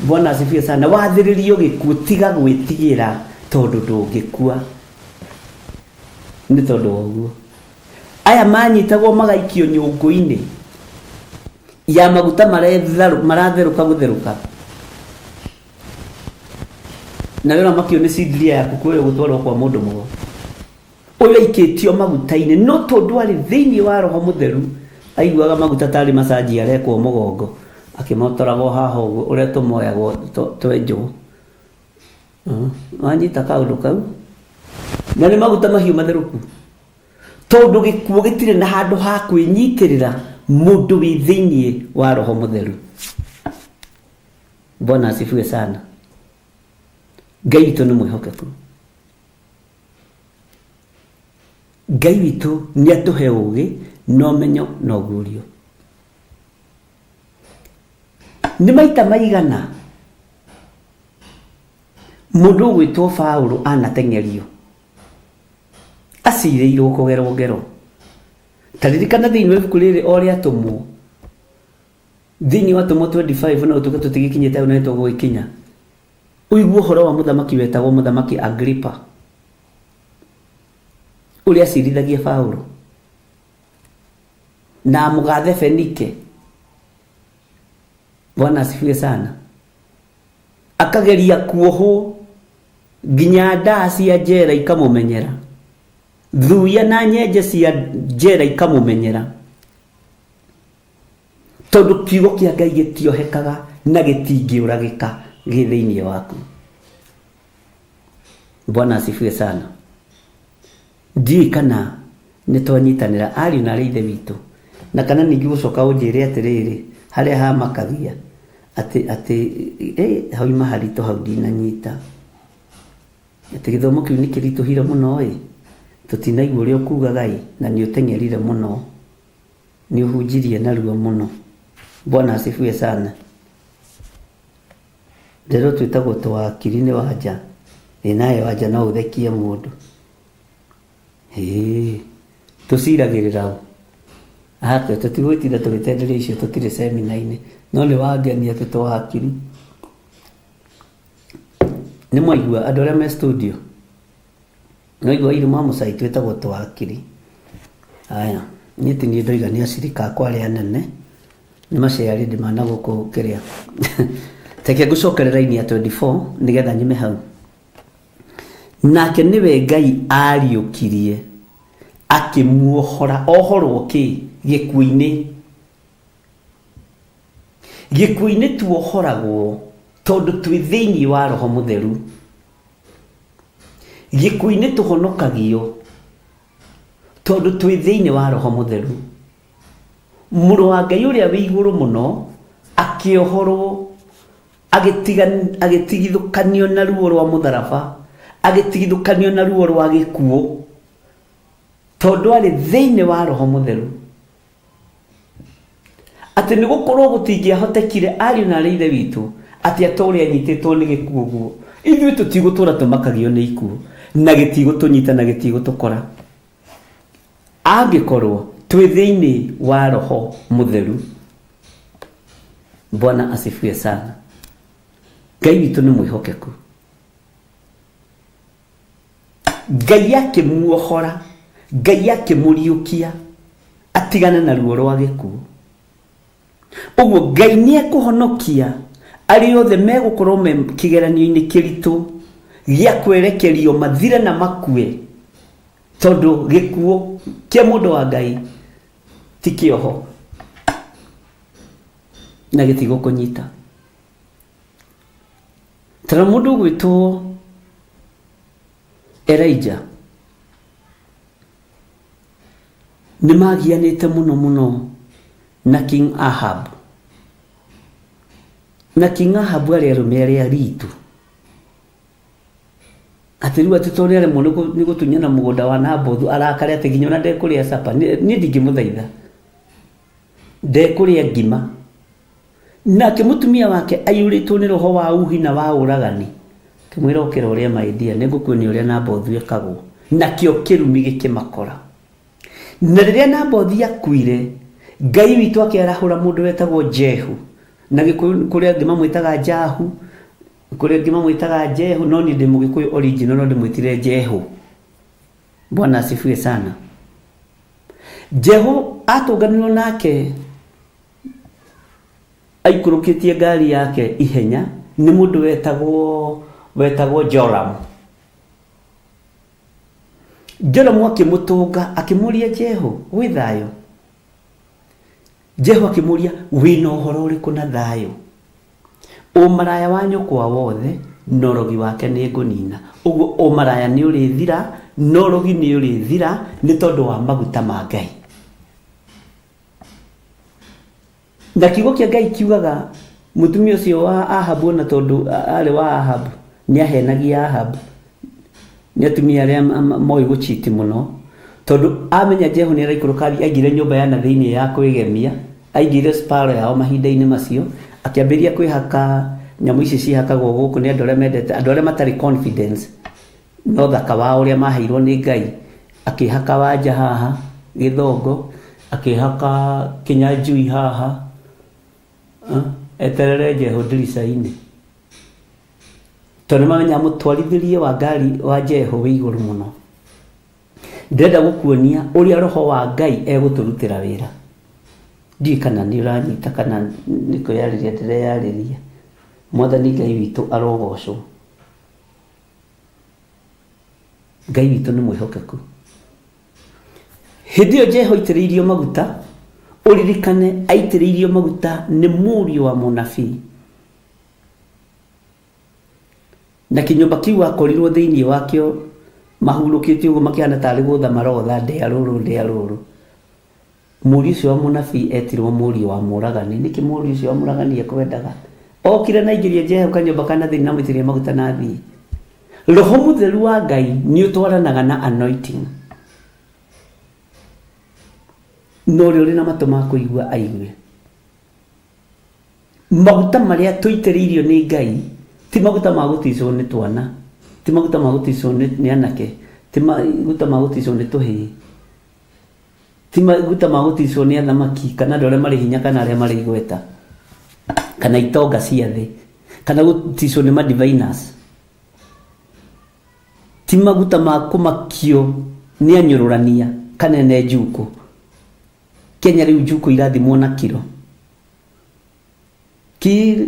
Bwana asifiwe sana. Wathĩrĩrio gĩkuo tiga gwĩtigĩra tondu ndũngĩkua, nĩ tondu woguo. Aya manyitagwo magaikio nyũngũ-inĩ ya maguta maratherũka gũtherũka, na wĩra makio nĩ cindiria yaku kwĩrwo gũtwarwo kwa mũndũ mũgo. Ũyũ aikĩtio maguta-inĩ, no tondu arĩ thĩinĩ wa roho mutheru aiguaga maguta tarĩ masaji arekwo mũgongo, akimotoragwo haha ũguo ũrĩa tũmoyagwo twenjwo. Wanyita kaũndũ kau, na nĩ maguta mahiũ matherũku, tondu gĩkuo gĩtirĩ na handũ ha kwĩnyitĩrĩra mũndũ wĩ thĩinĩ wa roho mutheru. Bwana asifiwe sana. Ngai witũ nĩ mwĩhokeku. Ngai witũ nĩ atũhe ũũgĩ na ũmenyo na ũguũrio. Nĩ maita maigana mundu gwitwo Paulo anatengerio asireirwo kugerwo ngero taririkana thiini wa kurire oria tumwo thiini wa tumwo 25 na utuka tutigikinyite au neto gwikinya uiguo horo wa muthamaki wetagwo muthamaki Agrippa uria cirithagia Paulo na mugathe Fenike. Bwana asifiwe sana. Akageria kuoho nginya ndaa cia njera ikamumenyera, thuya na nyenje cia njera ikamumenyera, tondu kiugo kia Ngai gitiohekaga na gitingiuragika gi thiini waku. Bwana asifiwe sana. Ndiĩ kana nitwanyitanira ariũ na ithe witũ, na kana ningi gucoka unjire atiriri haria ha makagia ati hauma harito hau ndinanyita ati githomo kiu nikirituhire muno tutinaigua uria ukugaga na ni utengerire muno, ni uhunjirie naruo muno. Bwana asifiwe sana. Ndero twitagwo twakiri ni wanja naye wanja no uthekie mundu tusiragirira ate tutigwitira tugitenderia icio tutire seminaine no ni wangenia tutwakiri ni mwaigua andu aria me studio no igua iru mamu sai twitagwo twakiri. Aya niti ni ndoiga ni acirika kwa aria nene ni maciari ndimana guku kiria teke gucokerera ini ya 24 nigetha nyime hau. Nake niwe Ngai ariukirie akimuohora ohorwo ki gikuini tuohoragwo tondu twi thiini wa Roho Mutheru. Gikuini tuhonokagio tondu twi thiini wa Roho Mutheru. Muru wa Ngai uria wi iguru muno akiohorwo agitigithukanio na ruo rwa mutharaba, agitigithukanio na ruo rwa gikuo tondu ari thiini wa Roho Mutheru. Ati ni gukorwo gutingiahotekire ariũ na ithe witu ati atore anyititwo ni gikuo guo ithuĩ tutigũtũra tũmakagio ni ikuo na gitigũtũnyita na gitigũtũkora angikorwo twi thiini wa Roho Mutheru. Bwana asifiwe sana. Ngai witu ni mwihokeku. Ngai akimuohora, Ngai akimuriukia atigana na ruo rwa gikuo. Uguo Ngai ni ekuhonokia ari othe megukorwo me kigeranio-ini kiritu gia kwerekerio mathire na makue tondu gikuo kia mundu wa Ngai tikioho na gitigukunyita. Tara mundu gwitwo Elijah ni magianite muno na King Ahab. Na King Ahab ari arume ritu atiriwa tutore muno ni gutunyana mugunda wa Nabothu arakare ati ginya na ndekuria sapa ni ndingimuthaitha ndekuria ngima na kimutumia wake ayuritwo ni roho wa uhi na wa uragani kimwira ukira uria maidia nigukuonia uria Nabothu ekagwo na kio kirumi gikimakora. Na riria Nabothu akuire Ngai witu akiarahura mundu wetagwo Jehu na kuria ngima mwitaga Jahu kuria ngima mwitaga Jehu no ni ndimugikuyu original no ndimwitire Jehu. Bwana asifiwe sana. Jehu atuganirwo nake aikurukitie ngari yake ihenya ni mundu wetagwo Joram. Joram akimutunga akimuria Jehu wi thayo. Jehu akimuria wina uhoro uriku na thayo. Umaraya wa nyukwa wothe norogi wake ni ngunina. Uguo umaraya ni urithira norogi ni urithira ni tondu wa maguta ma Ngai. Na kiugo kia Ngai kiugaga mutumia ucio wa Ahabu na tondu ari wa Ahabu ni ahenagia Ahabu ni atumia aria moi guchiti muno tondu amenya Jehu ni araikurukaria aingire nyumba ya na thiini ya kwigemia aingire sparo yao mahinda-ini macio akiambiria kwihaka nyamu ici cihakagwo gũkũ nĩ andũ arĩa mendete, andũ arĩa matarĩ confidence no thaka wao ũrĩa maheirwo nĩ Ngai, akĩhaka Wanja haha Gĩthongo, akĩhaka Kĩnyanjui haha, eterere Njeho ndirica-inĩ, tondũ nĩmamenya mũtwarithĩrie wa ngari wa Njeho wĩ igũrũ mũno. Ndĩrenda gũkuonia ũrĩa roho wa Ngai egũtũrutĩra wĩra. Ndiũĩ kana nĩ ũranyita kana nĩ kwĩyarĩria ndĩreyarĩria. Mwathani Ngai witũ arogocwo. Ngai witũ nĩ mwĩhokeku. Hĩndĩ ĩyo Njeho aitĩrĩirio maguta, ũririkane aitĩrĩirio maguta nĩ mũriũ wa mũnabii, na kĩnyũmba kĩu akorirwo thĩinĩ wakĩo mahurũkĩte ũguo makĩhana tarĩ gũtha marotha ndĩa rũrũ. Mũriũ ũcio wa mũnabii etirwo mũriũ wa mũragani. Nĩkĩ mũriũ ũcio wa mũragani ekwendaga? Okire na aingĩria Njeho kanyũmba kana thĩinĩ na mũitĩrĩria maguta na thiĩ. Roho Mũtheru wa Ngai nĩ ũtwaranaga na anointing. No ũrĩa ũrĩ na matũ ma kũigua aigue. Maguta marĩa tũitĩrĩirio nĩ Ngai ti maguta ma gũticwo nĩ twana, ti maguta ma gũticwo nĩ anake, ti maguta ma gũticwo nĩ tũhĩĩ, ti maguta ma gũticwo nĩ athamaki kana andũ arĩa marĩ hinya kana arĩa marĩ igweta kana itonga cia thĩ kana gũticwo nĩ ma-diviners. Ti maguta ma kũmakio nĩ anyũrũrania kana ene njuku. Kenya rĩu njuku irathimwo na kiro,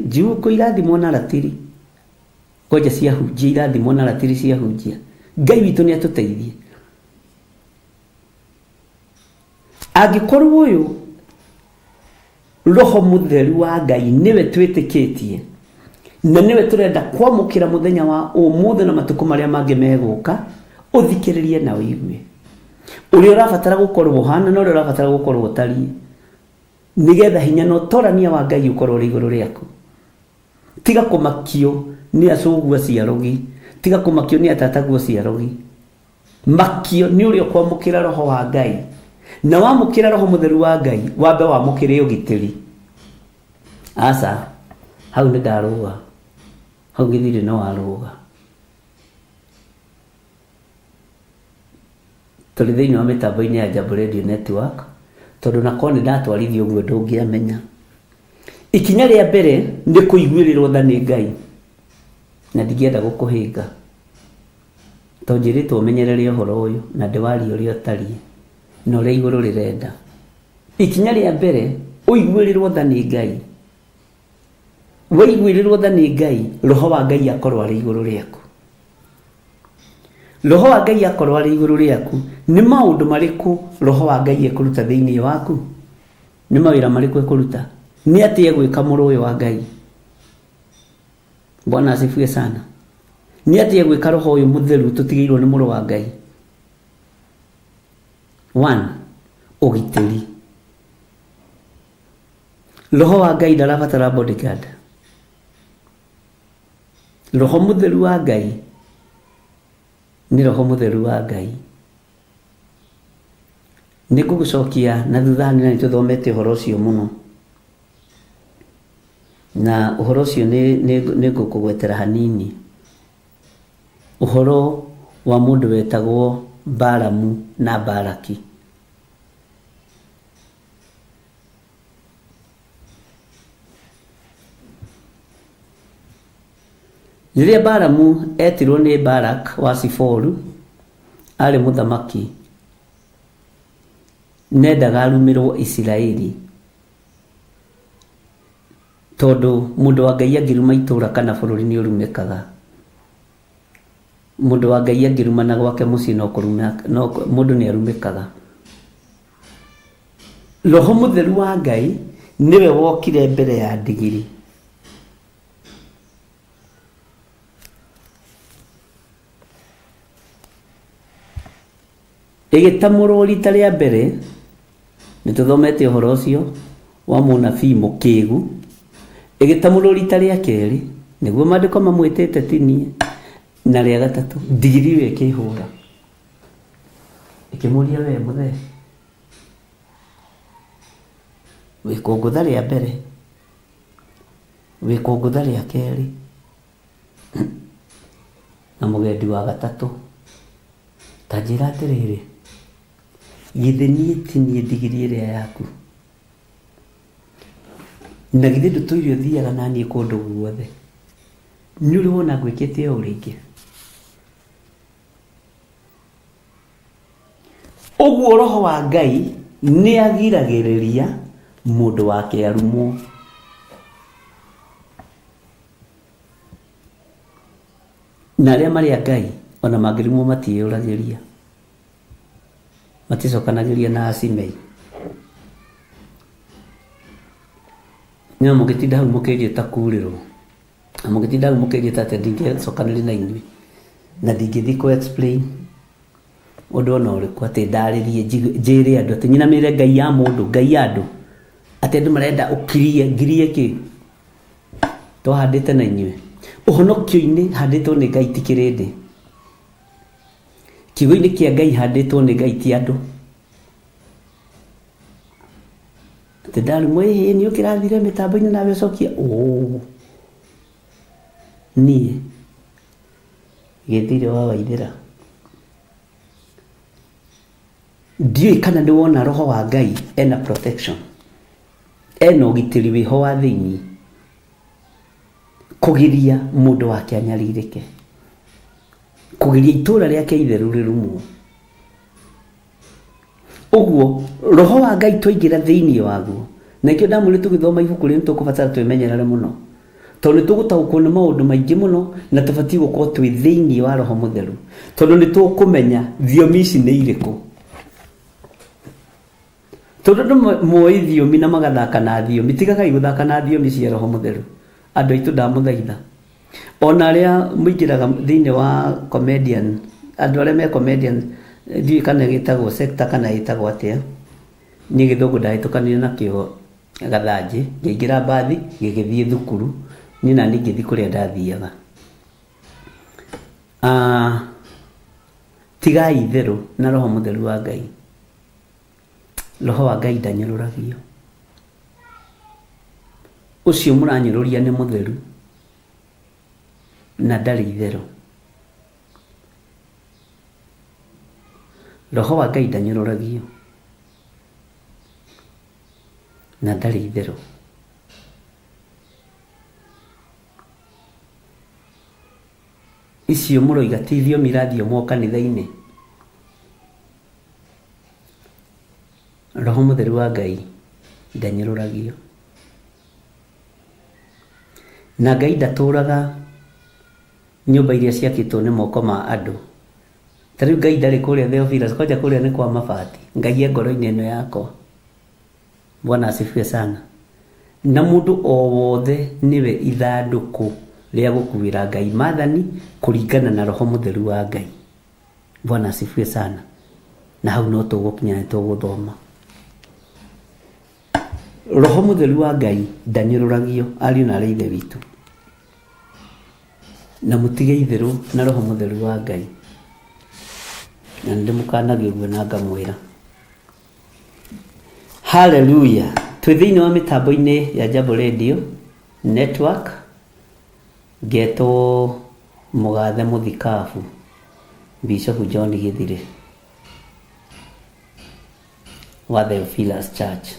njuku irathimwo na ratiri, koja ciahunjia irathimwo na ratiri ciahunjia. Ngai witũ nĩ atũteithie. Angĩkorwo ũyũ Roho Mũtheru wa Ngai nĩwe twĩtĩkĩtie na nĩwe tũrenda kwamũkĩra mũthenya wa ũmũthĩ na matukũ marĩa mangĩ megũka, ũthikĩrĩrie na ũigue. Ũrĩa ũrabatara gũkorwo ũhana na ũrĩa ũrabatara gũkorwo ũtariĩ, nĩgetha hinya na ũtorania wa Ngai ũkorwo ũrĩ igũrũ rĩaku. Tiga kũmakio nĩ acũguo ciarogi, tiga kũmakio nĩ atataguo ciarogi. Makio nĩ ũrĩa ũkwamũkĩra Roho wa Ngai, na wamũkĩra Roho Mũtheru wa Ngai wambe wamũkĩre ũgitĩri. Aca, hau nĩ ndarũga, hau gĩthirĩ no warũga. Tũrĩ thĩinĩ wa mĩtambo-inĩ ya Jambo Radio Network, tondũ nakorwo nĩ ndatwarithio ũguo ndũngĩamenya. Ikinya rĩa mbere nĩ kũiguĩrĩrwo tha nĩ Ngai, na ndingĩenda gũkũhĩnga, tondũ njĩrĩtwo ũmenyerere ũhoro ũyũ na ndĩwarie ũrĩa ũtariĩ na ũrĩa igũrũ rĩrenda. Ikinya rĩa mbere ũiguĩrĩrwo tha nĩ Ngai. Waiguĩrĩrwo tha nĩ Ngai, Roho wa Ngai akorwo arĩ igũrũ rĩaku. Roho wa Ngai akorwo arĩ igũrũ rĩaku, nĩ maũndũ marĩkũ Roho wa Ngai ekũruta thĩinĩ waku? Nĩ mawĩra marĩkũ ekũruta? Nĩ atĩa egwĩka mũrũ ũyũ wa Ngai? Bwana asifiwe sana. Nĩ atĩa egwĩka Roho ũyũ Mũtheru tũtigĩirwo nĩ mũrũ wa Ngai? 1. Ũgitĩri. Roho wa Ngai ndarabatara bodyguard. Roho Mũtheru wa Ngai nĩ Roho Mũtheru wa Ngai. Nĩ ngũgũcokia na thutha-inĩ na nĩtũthomete ũhoro ũcio mũno, na ũhoro ũcio nĩ ngũkũgwetera hanini. Ũhoro wa mũndũ wetagwo Balamu na Balaki. Rĩrĩa Balamu etirwo nĩ Balak wa Siforu arĩ mũthamaki, nendaga arumĩrwo Isiraeli, tondũ mũndũ wa Ngai angĩruma itũũra kana bũrũri nĩ ũrumĩkaga. Mũndũ wa Ngai angĩruma na gwake mũciĩ mũndũ nĩ arumĩkaga. Roho Mũtheru wa Ngai nĩwe wokire mbere ya ndigiri. Ĩgĩtamũrwo rita rĩa mbere, nĩtũthomete ũhoro ũcio wa mũnabii mũkĩgu. Ĩgĩtamũrwo rita rĩa kerĩ, nĩguo maandĩko mamwĩtĩte tinie, na rĩa gatatũ ndigiri ĩyo ĩkĩhũra, ĩkĩmũria we mũthee, wĩkũngũtha rĩa mbere wĩkũngũtha rĩa kerĩ na mũgendi wa gatatũ ta njĩra atĩrĩrĩ, githĩ niĩ ti niĩ ndigiri ĩrĩa yaku, na githĩ ndũtũire ũthiaga na niĩ kũndũ guothe, nĩ ũrĩ wona gwĩkĩte o rĩngĩ. Ũguo roho wa Ngai nĩ agiragĩrĩria mũndũ wake arumwo. Na arĩa marĩ a Ngai ona mangĩrumwo matiĩyũragĩria, maticokanagĩria na acimei. Nĩo mũgĩtinda hau mũkĩnjĩta kurĩrwo, na mũgĩtinda hau mũkĩnjĩta atĩ ndingĩcokanĩria na inyuĩ na ndingĩthiĩ kũ explain ũndũ ona ũrĩkũ, atĩ ndarĩrie njĩre andũ atĩ nyinamĩrĩre Ngai ya mũndũ, Ngai ya andũ, atĩ andũ marenda ũkirie ngirie kĩ twahandĩte na inyuĩ. Ũhonokio-inĩ handĩtwo nĩ Ngai ti kĩrĩndĩ, kiugo-inĩ kĩa Ngai handĩtwo nĩ Ngai ti andũ. Atĩ ndarumwo ĩhĩ nĩ ũkĩrathire mĩtambo-inĩ nawe ũcokia niĩ Gĩthire wa Waithĩra. Ndiũĩ kana nĩ wona roho wa Ngai ena protection, ena ũgitĩri wĩho wa thĩinĩ kũgiria mũndũ wake anyarirĩke, kũgiria itũũra rĩake itherũ rĩrumwo. Ũguo roho wa Ngai twaingĩra thĩinĩ waguo, na ikĩo ndamwĩrire tũgĩthoma ibuku rĩu tũkũbatara twĩmenyerere mũno, tondũ nĩ tũgũtaũkwo nĩ maũndũ maingĩ mũno, na tũbatiĩ gũkorwo twĩ thĩinĩ wa roho mũtheru, tondũ nĩ tũkũmenya thiomi ici nĩ irĩkũ. Tondũ andũ moĩ thiomi na magathaka na thiomi, tigagai gũthaka na thiomi cia roho mũtheru. Andũ aitũ ndamũthaitha, ona arĩa mũingĩraga thĩinĩ wa comedian, andũ arĩa me comedian, ndiũĩ kana gĩtagwo sector kana gĩtagwo atĩa, niĩ Gĩthũngũ ndahĩtũkanire nakĩo gathanjĩ, ngĩingĩra mbathi ngĩgĩthiĩ thukuru, niĩ na niĩ ngĩthiĩ kũrĩa ndathiaga. Tigai itherũ na roho mũtheru wa Ngai. Roho wa Ngai ndanyũrũragio. Ũcio mũranyũrũria nĩ mũtheru na ndarĩ itherũ. Roho wa Ngai ndanyũrũragio na ndarĩ itherũ. Icio mũroiga ti thiomi irathio kanitha-inĩ. Roho mũtheru wa Ngai ndanyũrũragio. Na Ngai ndatũraga nyũmba iria ciakĩtwo nĩ moko ma andũ. Ta rĩu Ngai ndarĩ kũrĩa Theophilus, kwanja kũrĩa nĩ kwa mabati. Ngai ngoro-inĩ ĩno yakwa. Bwana asifiwe sana. Na mũndũ o wothe nĩwe ithandũkũ rĩa gũkuĩra Ngai maathani kũringana na roho mũtheru wa Ngai. Bwana asifiwe sana. Na hau no tũgũkinya nĩ tũgũthoma. Roho mũtheru wa Ngai ndanyũrũragio, ariũ na ithe witũ. Na mũtige itherũ na roho mũtheru wa Ngai. Na ndĩmũkanagia ũguo na ngamwĩra. Hallelujah. Twĩ thĩinĩ wa mĩtambo-inĩ ya Jambo Radio Network, ngetwo mũgathe mũthikabu Bishop John Gĩthire wa Theophilus Church.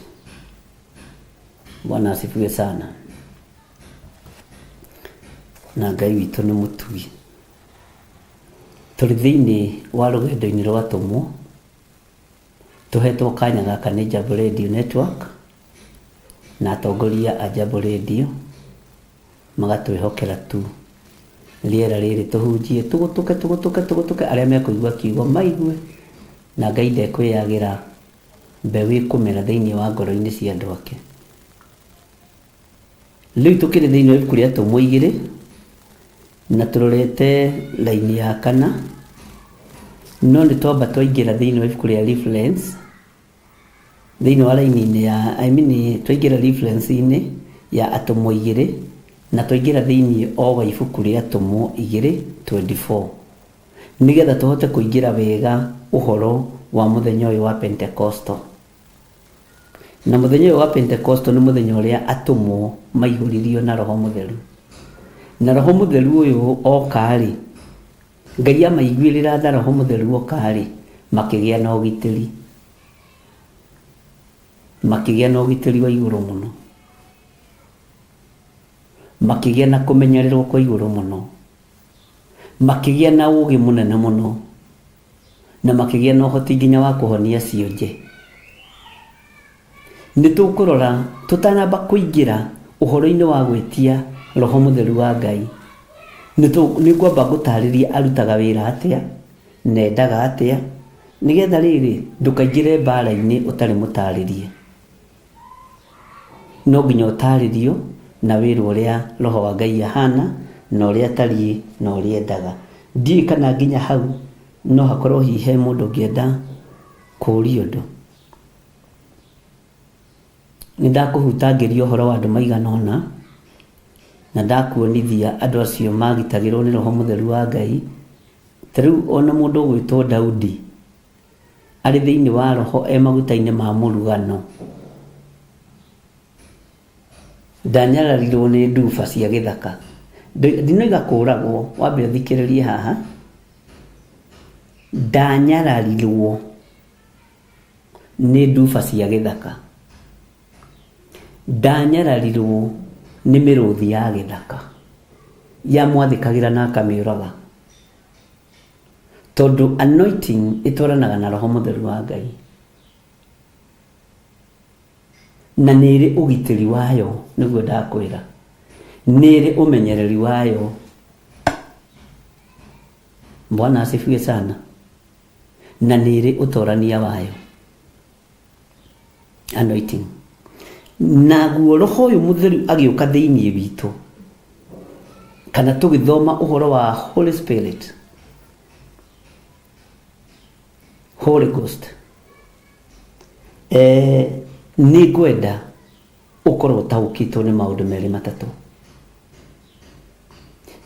Bwana asifiwe sana. Na Ngai witũ nĩ mũtugi. Tũrĩ thĩinĩ wa rũgendo-inĩ rwa tũmwo, tũhetwo kanya gaka nĩ Jambo Radio Network na atongoria a Jambo Radio magatwĩhokera tu rĩera rĩrĩ tũhunjie tũgũtũke arĩa mekũigua kiugo maigue, na Ngai ndekwĩyagĩra mbeũ ĩkũmera thĩinĩ wa ngoro-inĩ cia andũ ake. Rĩu tũkĩrĩ thĩinĩ wa ibuku rĩa Tũmwo 2 na tũrorete laini ya 4, no nĩ twamba twaingĩra thĩinĩ wa ibuku rĩa reference thĩinĩ wa laini-inĩ ya twaingĩra reference-inĩ ya Atũmwo 2 na twaingĩra thĩinĩ o wa ibuku rĩa Atũmwo 2:24 nĩgetha tũhote kũingĩra wega ũhoro wa mũthenya ũyũ wa Pentecostal. na muthenya wa Pentecost ni muthenya uria atumwo maihuririo na roho mutheru, na roho mutheru uyu okari Ngai amaiguirira tha roho mutheru okari makigia na ugitiri wa iguru muno, makigia na kumenyererwo kwa iguru muno, makigia na ugi munene muno, na makigia na uhoti nginya wa kuhonia cionje. Nitukurora tutanamba kuingira uhoro-ini wa gwitia roho mutheru wa Ngai, nigwamba gutariria arutaga wira atia, nendaga atia, nigetha riri ndukaingire mbara-ini utari mutaririe. No nginya utaririo na wira uria roho wa Ngai ahana na uria tari na uria endaga. Ndii kana nginya hau no hakorwo hihe mundu ngienda kuria undu. Nindakuhutangiria uhoro wa andu maigana ona, na ndakuonithia andu acio magitagirwo ni roho mutheru wa Ngai. Tariu ona mundu gwitwo Daudi ari thiini wa roho maguta-ini ma murugano, ndanyararirwo ni nduba cia githaka. Ndinoiga kuragwo, wambe thikiririe haha. Ndanyararirwo ni nduba cia githaka, ndanyararirwo ni miruthi ya githaka yamwathikagira na akamiuraga, tondu anointing itwaranaga na roho mutheru wa Ngai, na niri ugitiri wayo. Niguo ndakwira niri umenyereri wayo. Bwana asifiwe sana. Na niri utorania wayo, anointing. Naguo roho uyu mutheru agiuka thiini witu, kana tugithoma uhoro wa Holy Spirit, Holy Ghost, ni gwenda ukorwo utaukitwo ni maundu meri matatu,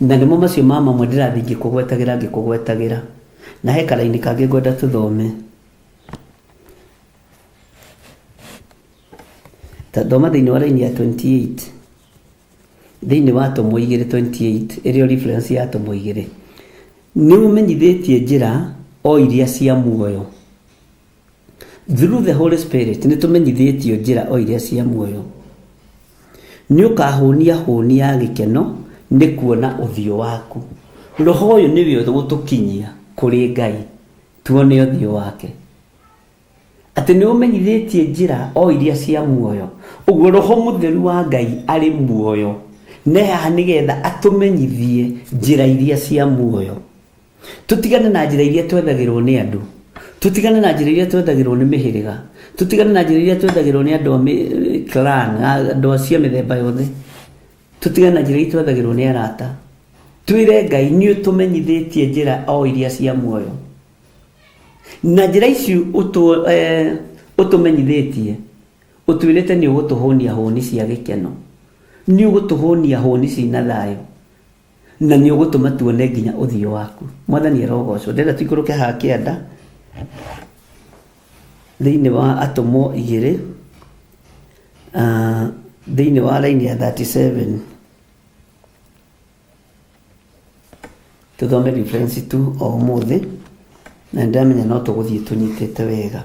na nimo macio mama mwe ndirathi ngikugwetagira na he karaini kangi ngwenda tuthome. Thoma thiini wa raini ya 28, thiini wa Atomwa 2:28 irio reference ya Atomwa 2. Ni umenyithitie njira o iria cia muoyo. Through the Holy Spirit ni tumenyithitio njira o iria cia muoyo. Ni ukahunia gikeno ni kuona uthio waku. Roho uyu niwe ugutukinyia kuri Ngai tuone uthio wake. Ati ni umenyithitie njira o iria cia muoyo. Uguo roho mutheru wa Ngai ari muoyo, ne haha nigetha atumenyithie njira iria cia muoyo. Tutigane na njira iria twethagirwo ni andu, tutigane na njira iria twethagirwo ni mihiriga, tutigane na njira iria twethagirwo ni andu a clan, andu cia mithemba yothe, tutigane na njira iria twethagirwo ni arata. Twire Ngai ni utumenyithitie njira o iria cia muoyo, na njira ici utumenyithitie utwirite ni ugutuhonia honi cia gikeno, ni ugutuhonia honi cina thayo, na ni ugutuma tuone nginya uthio waku. Mwathani arogocwo. Ndenda tuikuruke ha kianda thiini wa Atomwa 2 thiini wa raini ya 37 tuthome reference tu o umuthi, na ndamenya no tuguthie tunyitite wega.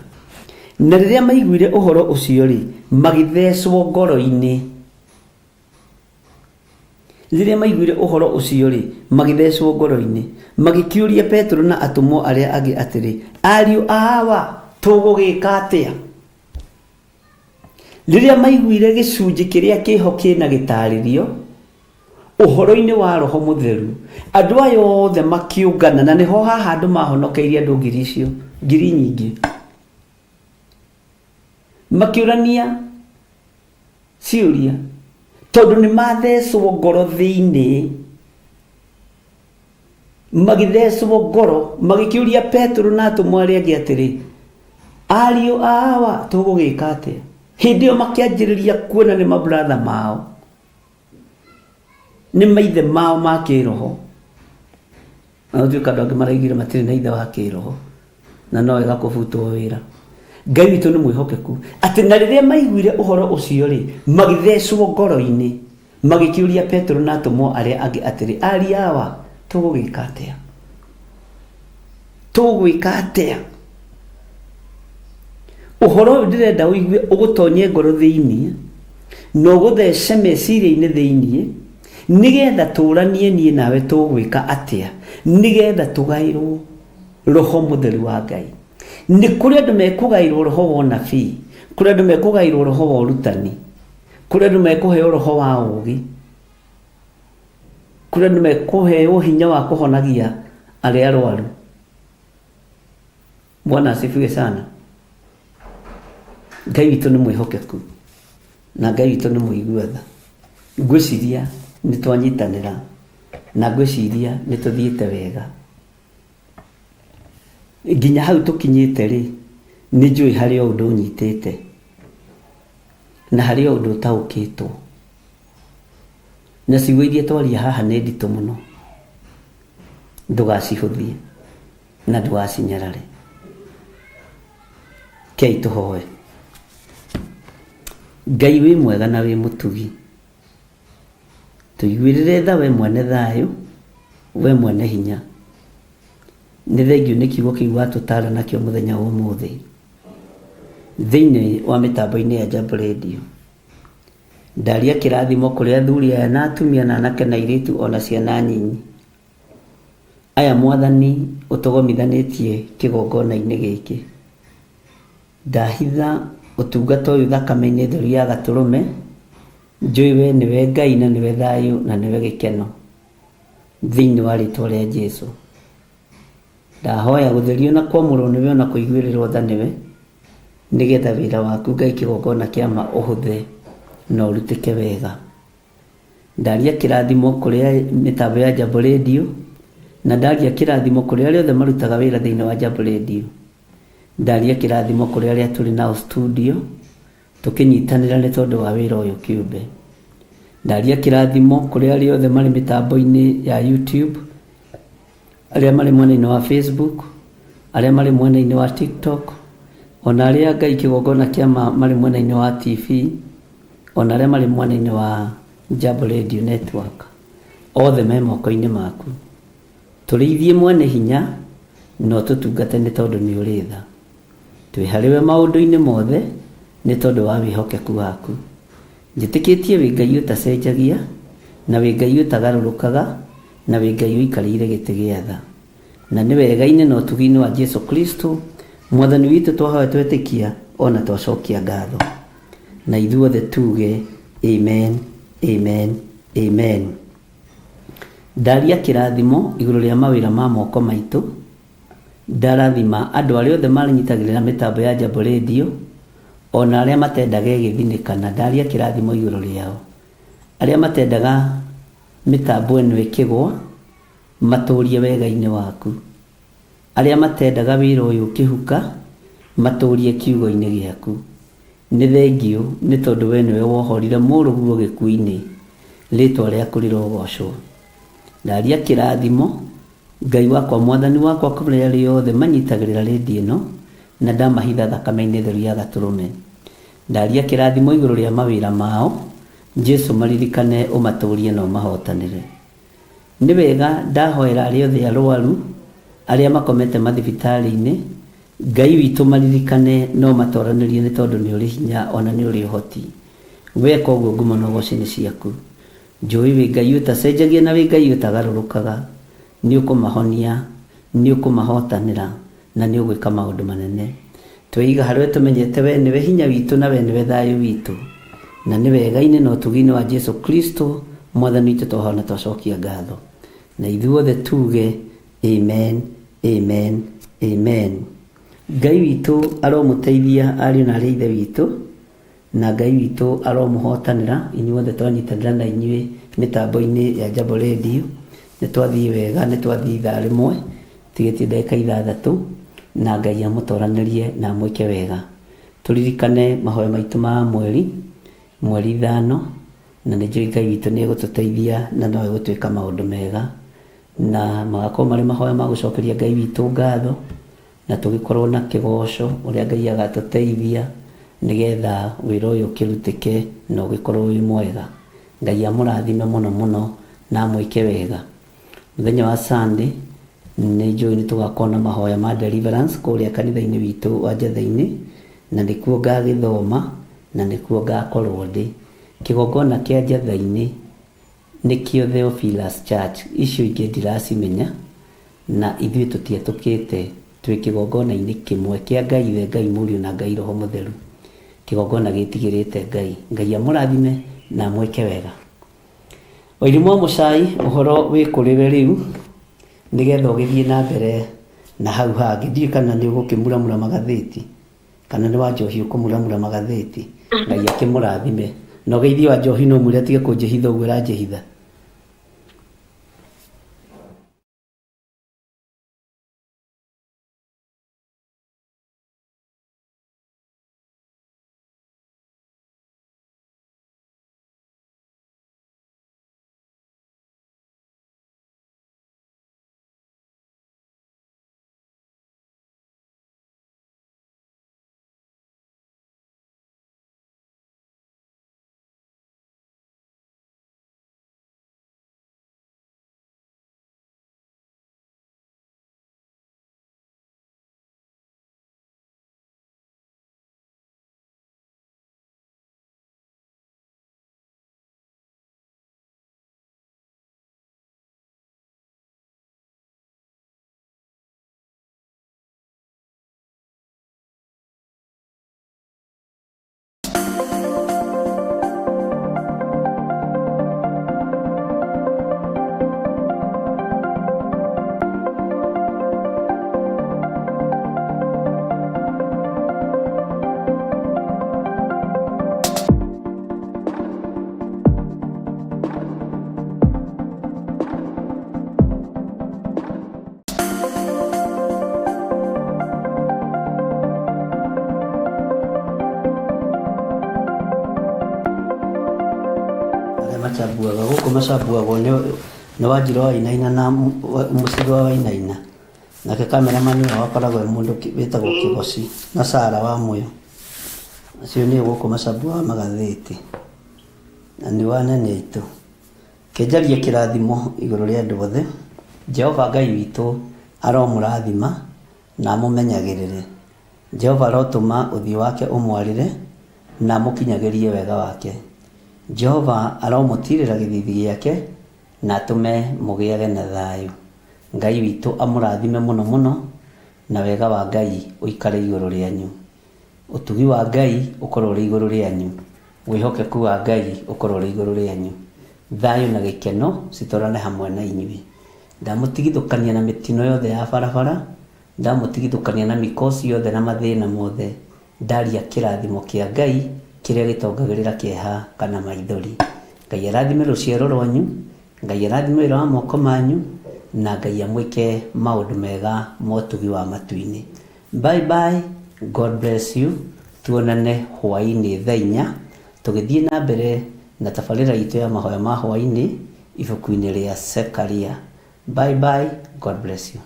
Na riria maiguire uhoro ucio ri magithecwo ngoro-ini, riria maiguire uhoro ucio ri magithecwo ngoro-ini, magikiuria Petro na atumwo aria angi atiri, ariu awa tugugika atia? Riria maiguire gicunji kiria kiho kina gitaririo uhoro-ini wa roho mutheru, andu ayo othe makiungana, na niho haha andu mahonokeirie andu ngiri icio ngiri nyingi, makiurania ciuria tondu ni mathecwo ngoro thiini, magithecwo ngoro magikiuria Petro na atumwo aria angi atiri, ariu awa tugugika atia? Hindi yo makianjiriria kuona ni mabratha mao, ni maithe mao ma kiroho. Na tuika andu angi maraigire matiri na ithe wa kiroho, na no wega kubutwo wira. Ngai witũ nĩ mwĩhokeku atĩ na rĩrĩa maiguire ũhoro ũcio rĩ magĩthecwo ngoro-inĩ magĩkĩũria Petero na atũmwo arĩa angĩ atĩrĩ ariũ awa tũgũgĩka atĩa ũhoro ũyũ ndĩrenda ũigue ũgũtonye ngoro thĩinĩ na ũgũthece meciria-inĩ thĩinĩ nĩgetha tũranie niĩ nawe tũgwĩka atĩa nĩgetha tũgaĩrwo roho mũtheru wa Ngai. Nĩ kũrĩ andũ mekũgaĩrwo roho wa ũnabii, kũrĩ andũ mekũgaĩrwo roho wa ũrutani, kũrĩ andũ mekũheo roho wa ũũgĩ, kũrĩ andũ mekũheo hinya wa kũhonagia arĩa arwaru. Bwana asifiwe sana. Ngai witũ nĩ mwĩhokeku na Ngai witũ nĩ mũigua tha. Ngwĩciria nĩ twanyitanĩra na ngwĩciria nĩ tũthiĩte wega. Nginya hau tũkinyĩte rĩ nĩ njũĩ harĩ o ũndũ ũnyitĩte na harĩ o ũndũ ũtaũkĩtwo na ciugo iria twaria haha nĩ nditũ mũno. Ndũgacihũthie na ndũgacinyarare. Kei tũhoe. Ngai wĩ mwega na wĩ mũtugi, tũiguĩrĩre tha we mwene thayũ, we mwene hinya. Nĩ thengio nĩ kiugo kĩu watũtara nakĩo mũthenya wa ũmũthĩ thĩinĩ wa mĩtambo-inĩ ya Jambo Radio. Ndaria kĩrathimo kũrĩ athuri aya na atumia na anake na airĩtu ona ciana nyinyi. Aya Mwathani ũtũgomithanĩtie kĩgongona-inĩ gĩkĩ. Ndahitha ũtungata ũyũ thakame-inĩ theru ya Gatũrũme. Njũĩ we nĩwe Ngai na nĩwe thayũ na nĩwe gĩkeno thĩinĩ wa rĩĩtwa rĩa Jesũ. Ndahoya gũtherio na kwamũrwo nĩwe ona kũiguĩrĩrwo tha nĩwe nĩgetha wĩra waku Ngai kĩgongona kĩa ma ũhũthe na ũrutĩke wega. Ndaria kĩrathimo kũrĩ mĩtambo ya Jambo Radio na ndaria kĩrathimo kũrĩ arĩa othe marutaga wĩra thĩinĩ wa Jambo Radio. Ndaria kĩrathimo kũrĩ arĩa tũrĩ nao studio tũkĩnyitanĩra nĩ tondũ wa wĩra ũyũ kĩũmbe. Ndaria kĩrathimo kũrĩ arĩa othe marĩ mĩtambo-inĩ ya YouTube, arĩa marĩ mwena-inĩ wa Facebook, arĩa marĩ mwena-inĩ wa TikTok, ona arĩa Ngai kĩgongona kĩa marĩ mwena-inĩ wa TV, ona arĩa marĩ mwena-inĩ wa Jambo Radio Network. Othe me moko-inĩ maku. Tũrĩithie mwene hinya no tũtungate nĩ tondũ nĩ ũrĩ tha. Twĩ harĩwe maũndũ-inĩ mothe nĩ tondũ wa wĩhokeku waku. Njĩtĩkĩtie wĩ Ngai ũtacenjagia na wĩ Ngai ũtagarũrũkaga na wĩ Ngai ũikarĩire gĩtĩ gĩa tha. Na nĩ wega-inĩ na ũtugi-inĩ wa Jesũ Kristo Mwathani witũ twahoya twetĩkia ona twacokia ngatho. Na ithuothe tuge amen, amen, amen. Ndaria kĩrathimo igũrũ rĩa mawĩra ma moko maitũ. Ndarathima andũ arĩa othe maranyitagĩrĩra mĩtambo ya Jambo Radio ona arĩa matendaga ĩgĩthinĩkana. Ndaria kĩrathimo igũrũ rĩao. Arĩa matendaga mĩtambo ĩno ĩkĩgwa matũrie wega-inĩ waku. Arĩa matendaga wĩra ũyũ ũkĩhuka matũrie kiugo-inĩ gĩaku. Nĩ thengio nĩ tondũ we nĩwe wohorire mũrũguo gĩkuũ-inĩ, rĩĩtwa rĩaku rĩrogocwo. Ndaria kĩrathimo Ngai wakwa Mwathani wakwa kũrĩ arĩa othe manyitagĩrĩra redio ĩno na ndamahitha thakame-inĩ theru ya Gatũrũme. Ndaria kĩrathimo igũrũ rĩa mawĩra mao, Jesũ maririkane ũmatũrie na ũmahotanĩre. Nĩ wega ndahoera arĩa othe arwaru arĩa makomete mathibitarĩ-inĩ, Ngai witũ maririkane na ũmatwaranĩrie nĩ tondũ nĩ ũrĩ hinya ona nĩ ũrĩ ũhoti. Weka ũguo ngumo na ũgooci-inĩ ciaku. Njũĩ wĩ Ngai ũtacenjagia na wĩ Ngai ũtagarũrũkaga. Nĩ ũkũmahonia, nĩ ũkũmahotanĩra na nĩ ũgwĩka maũndũ manene. Twĩiga harĩ we tũmenyete we nĩwe hinya witũ na we nĩwe thayũ witũ. Na nĩ wega-inĩ na ũtugi-inĩ wa Jesũ Kristo Mwathani witũ twahoya na twacokia ngatho. Na ithuothe tuge amen, amen, amen. Ngai witũ aromũteithia ariũ na arĩa ithe witũ, na Ngai witũ aromũhotanĩra inyuothe twanyitanĩra na inyuĩ mĩtambo-inĩ ya Jambo Radio. Nĩ twathiĩ wega, nĩ twathiĩ ithaa rĩmwe tigĩtie ndagĩka ithathatũ na Ngai amũtwaranĩrie na amwĩke wega. Tũririkane mahoya maitũ ma mweri 5 na nĩ njũĩ Ngai witũ nĩ egũtũteithia na no egũtwĩka maũndũ mega na magakorwo marĩ mahoya ma gũcokeria Ngai witũ ngatho na tugikorwo na kigoco uria Ngai agatuteithia nigetha wira uyu kirutike na ugikorwo wi mwega. Ngai amurathime muno muno na mwike wega. Muthenya wa Sunday ni njui ni tugakorwo na mahoya ma deliverance kuria kanitha-ini witu wa Njatha-ini, na nikuo ngagithoma na nikuo ngakorwo ndi. Kigongona kia Njatha-ini nikio Theophilus Church, icio ingĩ ndiracimenya, na ithuĩ tũtietũkĩte twĩ kigongona-inĩ kimwe kia Ngai we Ngai Mũriũ na Ngai Roho Mũtheru. Kigongona gĩtigĩrĩte Ngai. Ngai amũrathime na mwĩke wega. Wairimu wa Mũchai, ũhoro wĩ kũrĩ we rĩu nigetha ũgĩthiĩ na mbere na hau hangĩ. Ndiũĩ kana nĩ ũgũkĩmuramura magathĩti kana nĩ wa Njohi ũkũmuramura magathĩti. Ngai akĩmũrathime. Na ũgeithio wa Njohi no mũrĩa atige kũnjĩhitha ũguo ũranjĩhitha. Machabuaga gũkũ machabuagwo nĩ Wanjirũ wa Wainaina na Mũcibi wa Wainaina, nake kameramani wao akoragwo mũndũ wĩtagwo Kĩgoci na Sara wa Mũyo. Acio nĩ gũkũ machabuaga magathĩti na nĩ wanene aitũ. Kĩnjarie kĩrathimo igũrũ rĩa andũ othe. Jehova Ngai witũ aromũrathima na amũmenyagĩrĩre. Jehova arotũma ũthiũ wake ũmwarĩre na amũkinyagĩrie wega wake. Jehova aromũtirĩra gĩthithi gĩake na atũme mũgĩage na thayũ. Ngai witũ amũrathime mũno mũno na wega wa Ngai ũikare igũrũ rĩanyu. Ũtugi wa Ngai ũkorwo ũrĩ igũrũ rĩanyu. Wĩhokeku wa Ngai ũkorwo ũrĩ igũrũ rĩanyu. Thayũ na gĩkeno citwarane hamwe na inyuĩ. Ndamũtigithũkania na mĩtino yothe ya barabara, ndamũtigithũkania na mĩkosi yothe na mathĩna mothe. Ndaria kĩrathimo kĩa Ngai kĩrĩa gĩtongagĩrĩra kĩeha kana maithori. Ngai arathime rũciaro rwanyu, Ngai arathime wĩra wa moko manyu, na Ngai amwĩke maũndũ mega ma ũtugi wa matu-inĩ. Bye bye, God bless you. Tuonane hwaĩ-inĩ thaa 4 tũgĩthiĩ na mbere na tabarĩra itũ ya mahoya ma hwaĩ-inĩ ibuku-inĩ rĩa Zekaria. Bye bye, God bless you.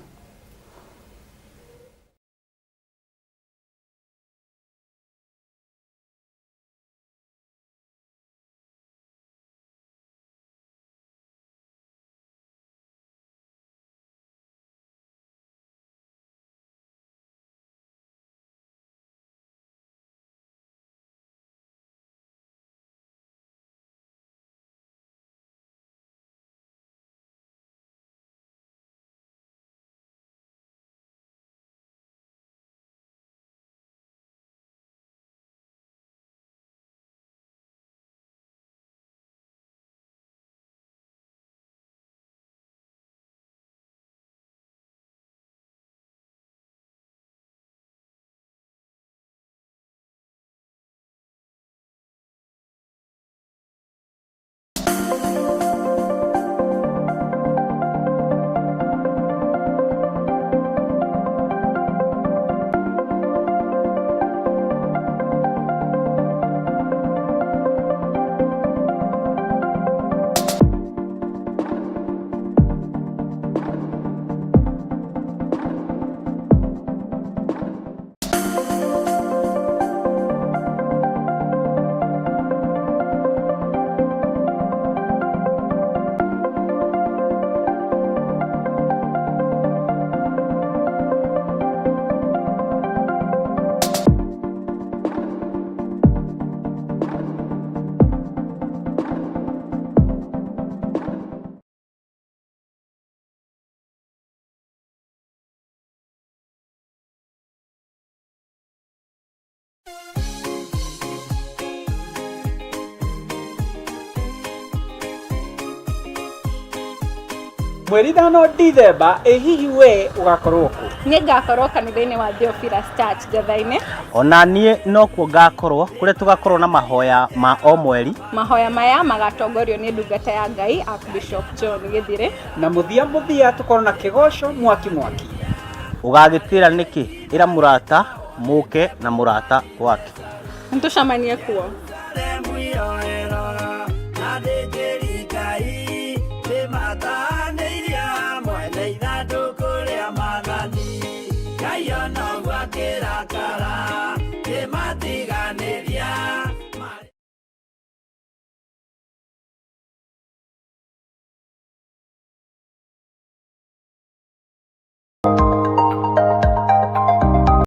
Mweri thano Dithemba, hihi we ugakorwo ku? Nĩ ngakorwo kanitha-inĩ wa Theophilus Church Gathainĩ. Ona niĩ no kuo ngakorwo kuria tugakorwo na mahoya ma o mweri. Mahoya maya magatongorio nĩ ndungata ya Ngai Archbishop John Githire. Na muthia tukorwo na kigoco mwaki. Ugagitira niki ira murata muke na murata wake. Nitucamanie kuo.